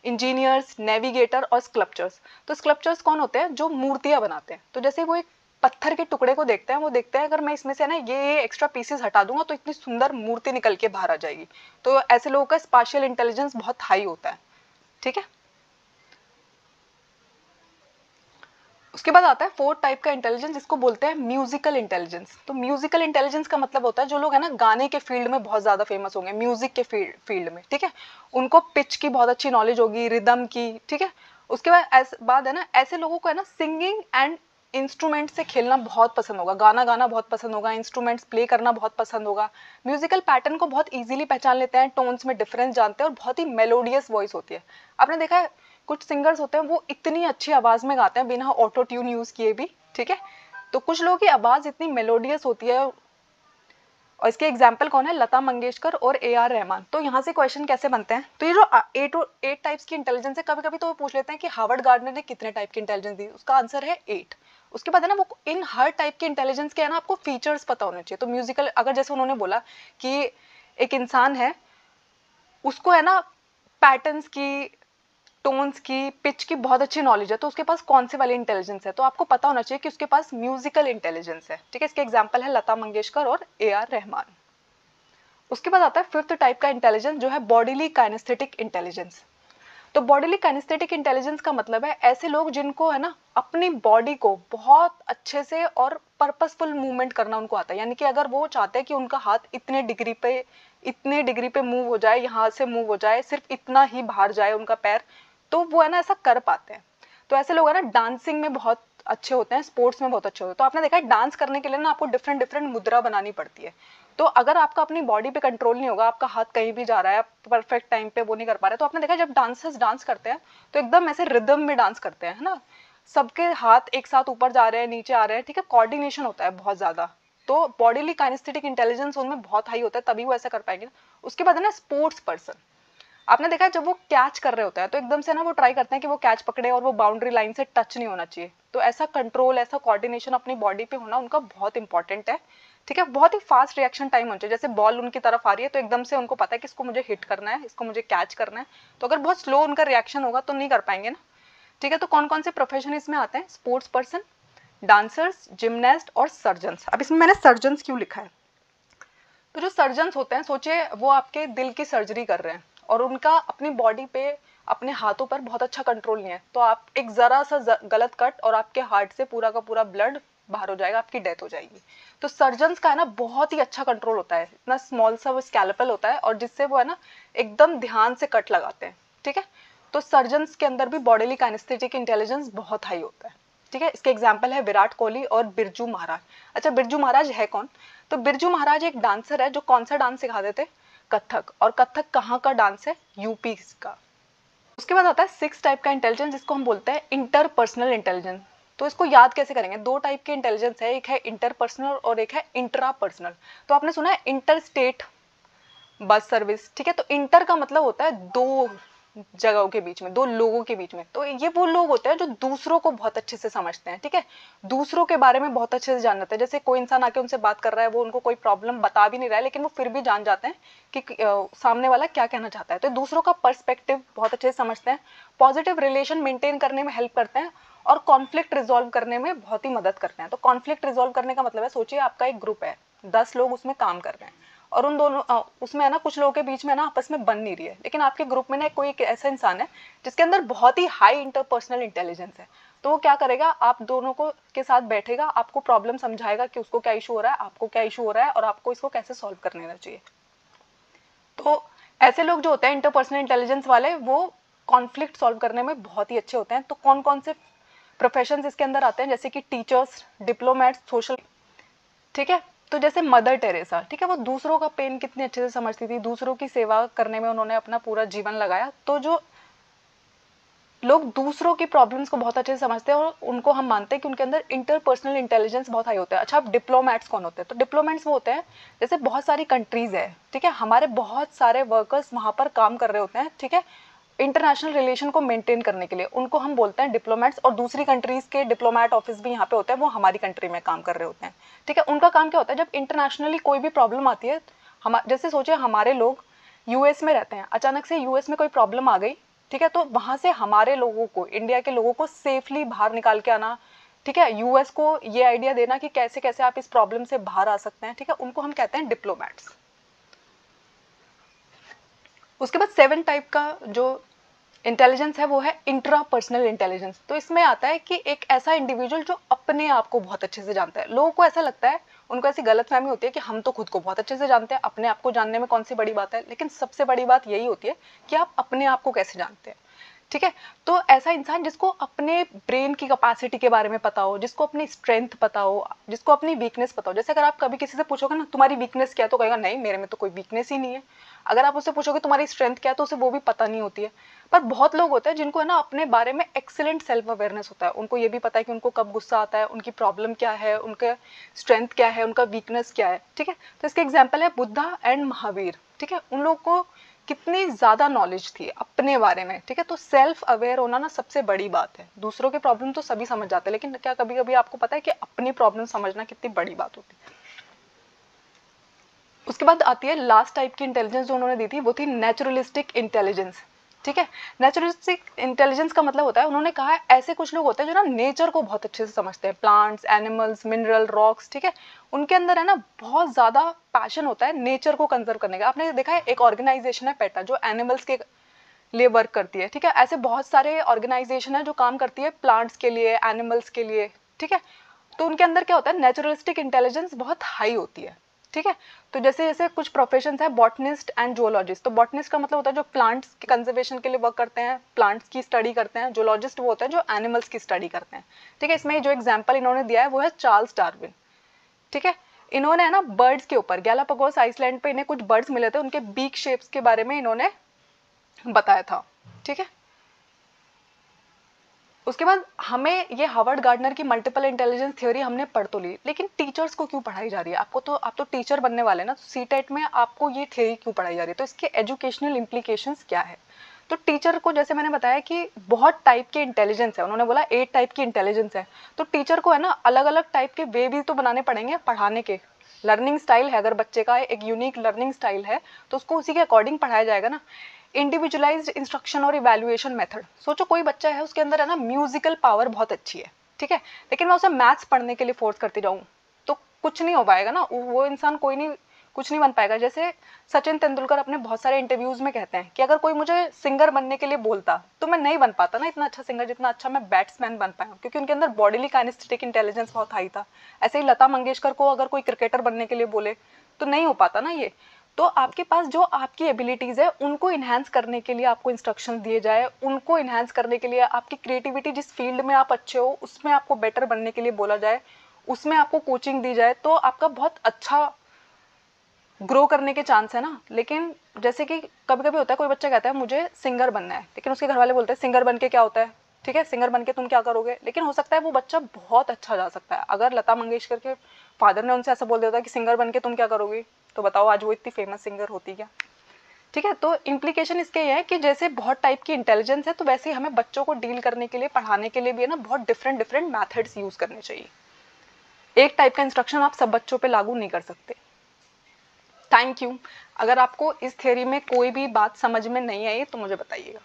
इंजीनियर्स, नेविगेटर और स्कल्पचर्स। तो स्कल्पचर्स कौन होते हैं, जो मूर्तियां बनाते हैं। तो जैसे वो एक पत्थर के टुकड़े को देखते हैं, वो देखते हैं अगर मैं इसमें से ना ये एक्स्ट्रा पीसेस हटा दूंगा तो इतनी सुंदर मूर्ति निकल के बाहर आ जाएगी। तो ऐसे लोगों का स्पाशियल इंटेलिजेंस बहुत हाई होता है, ठीक है। उसके बाद आता है फोर्थ टाइप का इंटेलिजेंस, जिसको बोलते हैं म्यूजिकल इंटेलिजेंस। तो म्यूजिकल इंटेलिजेंस का मतलब होता है जो लोग है ना गाने के फील्ड में बहुत ज्यादा फेमस होंगे, म्यूजिक के फील्ड में, ठीक है। उनको पिच की बहुत अच्छी नॉलेज होगी, रिदम की, ठीक है। उसके बाद है ना ऐसे लोगों को है ना सिंगिंग एंड इंस्ट्रूमेंट से खेलना बहुत पसंद होगा, गाना गाना बहुत पसंद होगा, इंस्ट्रूमेंट्स प्ले करना बहुत पसंद होगा। म्यूजिकल पैटर्न को बहुत इजीली पहचान लेते हैं, टोन्स में डिफरेंस जानते हैं और बहुत ही मेलोडियस वॉइस होती है। आपने देखा है कुछ सिंगर्स होते हैं वो इतनी अच्छी आवाज में गाते हैं बिना ऑटो ट्यून यूज किए भी, ठीक है। तो कुछ लोगों की आवाज इतनी मेलोडियस होती है, और इसके एग्जाम्पल कौन है, लता मंगेशकर और AR रहमान। तो यहाँ से क्वेश्चन कैसे बनते हैं, तो ये जो 8 टाइप्स की इंटेलिजेंस है, कभी कभी तो वो पूछ लेते हैं कि हार्वर्ड गार्डनर ने कितने टाइप की इंटेलिजेंस दी, उसका आंसर है 8। उसके बाद है ना वो इन हर टाइप के इंटेलिजेंस के है ना आपको फीचर्स पता होने चाहिए। तो म्यूजिकल, अगर जैसे उन्होंने बोला कि एक इंसान है, उसको है ना पैटर्न्स की, टोन्स की, पिच की बहुत अच्छी नॉलेज है, तो उसके पास कौन से वाली इंटेलिजेंस है, तो आपको पता होना चाहिए कि उसके पास म्यूजिकल इंटेलिजेंस है, ठीक है। इसके एग्जांपल है लता मंगेशकर और AR रहमान। उसके बाद आता है फिफ्थ टाइप का इंटेलिजेंस, जो है बॉडीली काइनेस्थेटिक इंटेलिजेंस। तो बॉडीली काइनेस्थेटिक इंटेलिजेंस का मतलब है ऐसे लोग जिनको है ना अपनी बॉडी को बहुत अच्छे से और पर्पसफुल मूवमेंट करना उनको आता है। यानी कि अगर वो चाहते हैं कि उनका हाथ इतने डिग्री पे मूव हो जाए, यहाँ से मूव हो जाए, सिर्फ इतना ही बाहर जाए उनका पैर, तो वो है ना ऐसा कर पाते हैं। तो ऐसे लोग है ना डांसिंग में बहुत अच्छे होते हैं, स्पोर्ट्स में बहुत अच्छे होते हैं। तो आपने देखा है डांस करने के लिए ना आपको डिफरेंट डिफरेंट मुद्रा बनानी पड़ती है। तो अगर आपका अपनी बॉडी पे कंट्रोल नहीं होगा, आपका हाथ कहीं भी जा रहा है, आप परफेक्ट टाइम पे वो नहीं कर पा रहे, तो आपने देखा जब डांसर्स डांस करते हैं तो एकदम ऐसे रिदम में डांस करते हैं, है ना। सबके हाथ एक साथ ऊपर जा रहे हैं, नीचे आ रहे हैं, ठीक है। कोऑर्डिनेशन होता है बहुत ज्यादा। तो बॉडीली काइनेस्थेटिक इंटेलिजेंस उनमें बहुत हाई होता है, तभी वो ऐसा कर पाएंगे। उसके बाद है ना स्पोर्ट्स पर्सन। आपने देखा है जब वो कैच कर रहे होते हैं तो एकदम से ना वो ट्राई करते हैं कि वो कैच पकड़े और वो बाउंड्री लाइन से टच नहीं होना चाहिए। तो ऐसा कंट्रोल, ऐसा कोऑर्डिनेशन अपनी बॉडी पे होना उनका बहुत इंपॉर्टेंट है, ठीक है। बहुत ही फास्ट रिएक्शन टाइम होना चाहिए। जैसे बॉल उनकी तरफ आ रही है तो एकदम से उनको पता है कि इसको मुझे हिट करना है, इसको मुझे कैच करना है। तो अगर बहुत स्लो उनका रिएक्शन होगा तो नहीं कर पाएंगे ना, ठीक है। तो कौन कौन से प्रोफेशन इसमें आते हैं, स्पोर्ट्स पर्सन, डांसर्स, जिमनास्ट और सर्जन्स। अब इसमें मैंने सर्जन्स क्यों लिखा है, तो जो सर्जन्स होते हैं, सोचिए वो आपके दिल की सर्जरी कर रहे हैं और उनका अपनी बॉडी पे, अपने हाथों पर बहुत अच्छा कंट्रोल नहीं है, तो आप एक जरा सा गलत कट और आपके हार्ट से पूरा का पूरा ब्लड बाहर हो जाएगा, आपकी डेथ हो जाएगी। तो सर्जन्स का है ना बहुत ही अच्छा कंट्रोल होता है, इतना स्मॉल सा वो स्कैल्पेल होता है और जिससे वो है ना एकदम ध्यान से कट लगाते हैं, ठीक है। तो सर्जन्स के अंदर भी बॉडीली काइनेस्थेटिक इंटेलिजेंस बहुत हाई होता है, ठीक है। इसके एग्जाम्पल है विराट कोहली और बिरजू महाराज। अच्छा, बिरजू महाराज है कौन, तो बिरजू महाराज एक डांसर है जो कौन सा डांस सिखाते थे, कथक। और कथक कहाँ का डांस है, यूपी का। उसके बाद आता है 6 टाइप का इंटेलिजेंस, जिसको हम बोलते हैं इंटरपर्सनल इंटेलिजेंस। तो इसको याद कैसे करेंगे, 2 टाइप के इंटेलिजेंस है, एक है इंटरपर्सनल और एक है इंट्रापर्सनल। तो आपने सुना है इंटर स्टेट बस सर्विस, ठीक है। तो इंटर का मतलब होता है 2 जगहों के बीच में, 2 लोगों के बीच में। तो ये वो लोग होते हैं जो दूसरों को बहुत अच्छे से समझते हैं, ठीक है। दूसरों के बारे में बहुत अच्छे से जान जाते हैं। जैसे कोई इंसान आके उनसे बात कर रहा है, वो उनको कोई प्रॉब्लम बता भी नहीं रहा है, लेकिन वो फिर भी जान जाते हैं कि सामने वाला क्या कहना चाहता है। तो दूसरों का पर्सपेक्टिव बहुत अच्छे से समझते हैं, पॉजिटिव रिलेशन मेंटेन करने में हेल्प करते हैं और कॉन्फ्लिक्ट रिजॉल्व करने में बहुत ही मदद करते हैं। तो कॉन्फ्लिक्ट रिजॉल्व करने का मतलब है, सोचिए आपका एक ग्रुप है, 10 लोग उसमें काम कर रहे हैं और उन दोनों उसमें है ना कुछ लोगों के बीच में ना आपस में बन नहीं रही है, लेकिन आपके ग्रुप में ना कोई एक ऐसा इंसान है जिसके अंदर बहुत ही हाई इंटरपर्सनल इंटेलिजेंस है। तो वो क्या करेगा, आप दोनों को के साथ बैठेगा, आपको प्रॉब्लम समझाएगा कि उसको क्या इशू हो रहा है, आपको क्या इशू हो रहा है और आपको इसको कैसे सॉल्व कर लेना चाहिए। तो ऐसे लोग जो होते हैं इंटरपर्सनल इंटेलिजेंस वाले, वो कॉन्फ्लिक्ट सॉल्व करने में बहुत ही अच्छे होते हैं। तो कौन कौन से प्रोफेशंस इसके अंदर आते हैं, जैसे कि टीचर्स, डिप्लोमेट्स, सोशल, ठीक है। तो जैसे मदर टेरेसा, ठीक है, वो दूसरों का पेन कितने अच्छे से समझती थी, दूसरों की सेवा करने में उन्होंने अपना पूरा जीवन लगाया। तो जो लोग दूसरों की प्रॉब्लम्स को बहुत अच्छे से समझते हैं और उनको हम मानते हैं कि उनके अंदर इंटरपर्सनल इंटेलिजेंस बहुत हाई होता है। अच्छा, अब डिप्लोमेट्स कौन होते हैं, तो डिप्लोमेट्स वो होते हैं, जैसे बहुत सारी कंट्रीज है, ठीक है, हमारे बहुत सारे वर्कर्स वहां पर काम कर रहे होते हैं, ठीक है। इंटरनेशनल रिलेशन को मेंटेन करने के लिए, उनको हम बोलते हैं डिप्लोमेट्स, और दूसरी कंट्रीज के डिप्लोमेट ऑफिस भी यहाँ पे होते हैं, वो हमारी कंट्री में काम कर रहे होते हैं, ठीक है। उनका काम क्या होता है, जब इंटरनेशनली कोई भी प्रॉब्लम आती है, हम जैसे सोचिए हमारे लोग यूएस में रहते हैं, अचानक से यूएस में कोई प्रॉब्लम आ गई, ठीक है, तो वहाँ से हमारे लोगों को, इंडिया के लोगों को सेफली बाहर निकाल के आना, ठीक है, यूएस को ये आइडिया देना कि कैसे कैसे आप इस प्रॉब्लम से बाहर आ सकते हैं, ठीक है, उनको हम कहते हैं डिप्लोमेट्स। उसके बाद 7 टाइप का जो इंटेलिजेंस है वो है इंट्रा पर्सनल इंटेलिजेंस। तो इसमें आता है कि एक ऐसा इंडिविजुअल जो अपने आप को बहुत अच्छे से जानता है। लोगों को ऐसा लगता है, उनको ऐसी गलतफहमी होती है कि हम तो खुद को बहुत अच्छे से जानते हैं, अपने आप को जानने में कौन सी बड़ी बात है, लेकिन सबसे बड़ी बात यही होती है कि आप अपने आप को कैसे जानते हैं, ठीक है। तो ऐसा इंसान जिसको अपने ब्रेन की कैपेसिटी के बारे में पता हो, जिसको अपनी स्ट्रेंथ पता हो, जिसको अपनी वीकनेस पता हो। जैसे अगर आप कभी किसी से पूछोगे ना तुम्हारी वीकनेस क्या है, तो कहेगा नहीं मेरे में तो कोई वीकनेस ही नहीं है। अगर आप उससे पूछोगे तुम्हारी स्ट्रेंथ क्या है, तो उसे वो भी पता नहीं होती है। पर बहुत लोग होते हैं जिनको है ना अपने बारे में एक्सीलेंट सेल्फ अवेयरनेस होता है, उनको ये भी पता है कि उनको कब गुस्सा आता है, उनकी प्रॉब्लम क्या है, उनका स्ट्रेंथ क्या है, उनका वीकनेस क्या है, ठीक है। तो इसके एग्जाम्पल है बुद्धा एंड महावीर, ठीक है। उन लोगों को कितनी ज्यादा नॉलेज थी अपने बारे में, ठीक है। तो सेल्फ अवेयर होना ना सबसे बड़ी बात है। दूसरों के प्रॉब्लम तो सभी समझ जाते हैं, लेकिन क्या कभी कभी आपको पता है कि अपनी प्रॉब्लम समझना कितनी बड़ी बात होती है। उसके बाद आती है लास्ट टाइप की इंटेलिजेंस जो उन्होंने दी थी, वो थी नेचुरलिस्टिक इंटेलिजेंस, ठीक है। नेचुरलिस्टिक इंटेलिजेंस का मतलब होता है, उन्होंने कहा है ऐसे कुछ लोग होते हैं जो ना नेचर को बहुत अच्छे से समझते हैं, प्लांट्स, एनिमल्स, मिनरल, रॉक्स, ठीक है। उनके अंदर है ना बहुत ज्यादा पैशन होता है नेचर को कंजर्व करने का। आपने देखा है एक ऑर्गेनाइजेशन है पेटा जो एनिमल्स के लिए वर्क करती है, ठीक है। ऐसे बहुत सारे ऑर्गेनाइजेशन है जो काम करती है प्लांट्स के लिए, एनिमल्स के लिए, ठीक है। तो उनके अंदर क्या होता है, नेचुरलिस्टिक इंटेलिजेंस बहुत हाई होती है, ठीक है। तो जैसे जैसे कुछ प्रोफेशंस है, बॉटनिस्ट एंड जूलॉजिस्ट। तो बॉटनिस्ट का मतलब होता है जो प्लांट्स के कंजर्वेशन के लिए वर्क करते हैं, प्लांट्स की स्टडी करते हैं। जूलॉजिस्ट वो होते हैं जो एनिमल्स की स्टडी करते हैं, ठीक है। इसमें जो एग्जाम्पल इन्होंने दिया है वो है चार्ल्स डार्विन, ठीक है। इन्होंने है ना बर्ड्स के ऊपर, गैलापागोस आइसलैंड पे इन्हें कुछ बर्ड्स मिले थे, उनके बीक शेप्स के बारे में इन्होंने बताया था, ठीक है। उसके बाद हमें ये हार्वर्ड गार्डनर की मल्टीपल इंटेलिजेंस थ्योरी हमने पढ़ तो ली, लेकिन टीचर्स को क्यों पढ़ाई जा रही है? आपको तो, आप तो टीचर बनने वाले ना, तो सीटेट में आपको ये थ्योरी क्यों पढ़ाई जा रही है? तो इसके एजुकेशनल इम्प्लीकेशंस क्या है? तो टीचर को, जैसे मैंने बताया कि बहुत टाइप के इंटेलिजेंस है, उन्होंने बोला 8 टाइप की इंटेलिजेंस है, तो टीचर को है ना अलग अलग टाइप के वे भी तो बनाने पड़ेंगे पढ़ाने के। लर्निंग स्टाइल है, अगर बच्चे का एक यूनिक लर्निंग स्टाइल है तो उसको उसी के अकॉर्डिंग पढ़ाया जाएगा ना। इंडिविजुअलाइज्ड इंस्ट्रक्शन और इवैल्यूएशन मेथड, सोचो कोई बच्चा है उसके अंदर है ना म्यूजिकल पावर बहुत अच्छी है, ठीक है, लेकिन मैं उसे मैथ्स पढ़ने के लिए फोर्स करती जाऊँ तो कुछ नहीं हो पाएगा ना, वो इंसान कोई नहीं, कुछ नहीं बन पाएगा। जैसे सचिन तेंदुलकर अपने बहुत सारे इंटरव्यूज में कहते हैं कि अगर कोई मुझे सिंगर बनने के लिए बोलता तो मैं नहीं बन पाता ना इतना अच्छा सिंगर जितना अच्छा मैं बैट्समैन बन पाया, क्योंकि उनके अंदर बॉडीली काइनेस्थेटिक इंटेलिजेंस बहुत हाई था। ऐसे ही लता मंगेशकर को अगर कोई क्रिकेटर बनने के लिए बोले तो नहीं हो पाता ना ये। तो आपके पास जो आपकी एबिलिटीज है उनको इन्हांस करने के लिए आपको इंस्ट्रक्शन दिए जाए, उनको इन्हांस करने के लिए आपकी क्रिएटिविटी, जिस फील्ड में आप अच्छे हो उसमें आपको बेटर बनने के लिए बोला जाए, उसमें आपको कोचिंग दी जाए, तो आपका बहुत अच्छा ग्रो करने के चांस है ना। लेकिन जैसे कि कभी कभी होता है, कोई बच्चा कहता है मुझे सिंगर बनना है, लेकिन उसके घर वाले बोलते हैं सिंगर बन के क्या होता है, ठीक है, सिंगर बन के तुम क्या करोगे? लेकिन हो सकता है वो बच्चा बहुत अच्छा जा सकता है। अगर लता मंगेशकर के फादर ने उनसे ऐसा बोल दिया था कि सिंगर बन के तुम क्या करोगी, तो बताओ आज वो इतनी फेमस सिंगर होती क्या, ठीक है। तो इम्प्लीकेशन इसके ये है कि जैसे बहुत टाइप की इंटेलिजेंस है, तो वैसे ही हमें बच्चों को डील करने के लिए, पढ़ाने के लिए भी है ना बहुत डिफरेंट डिफरेंट मैथड्स यूज करने चाहिए। एक टाइप का इंस्ट्रक्शन आप सब बच्चों पे लागू नहीं कर सकते। Thank you. अगर आपको इस थ्योरी में कोई भी बात समझ में नहीं आई तो मुझे बताइएगा।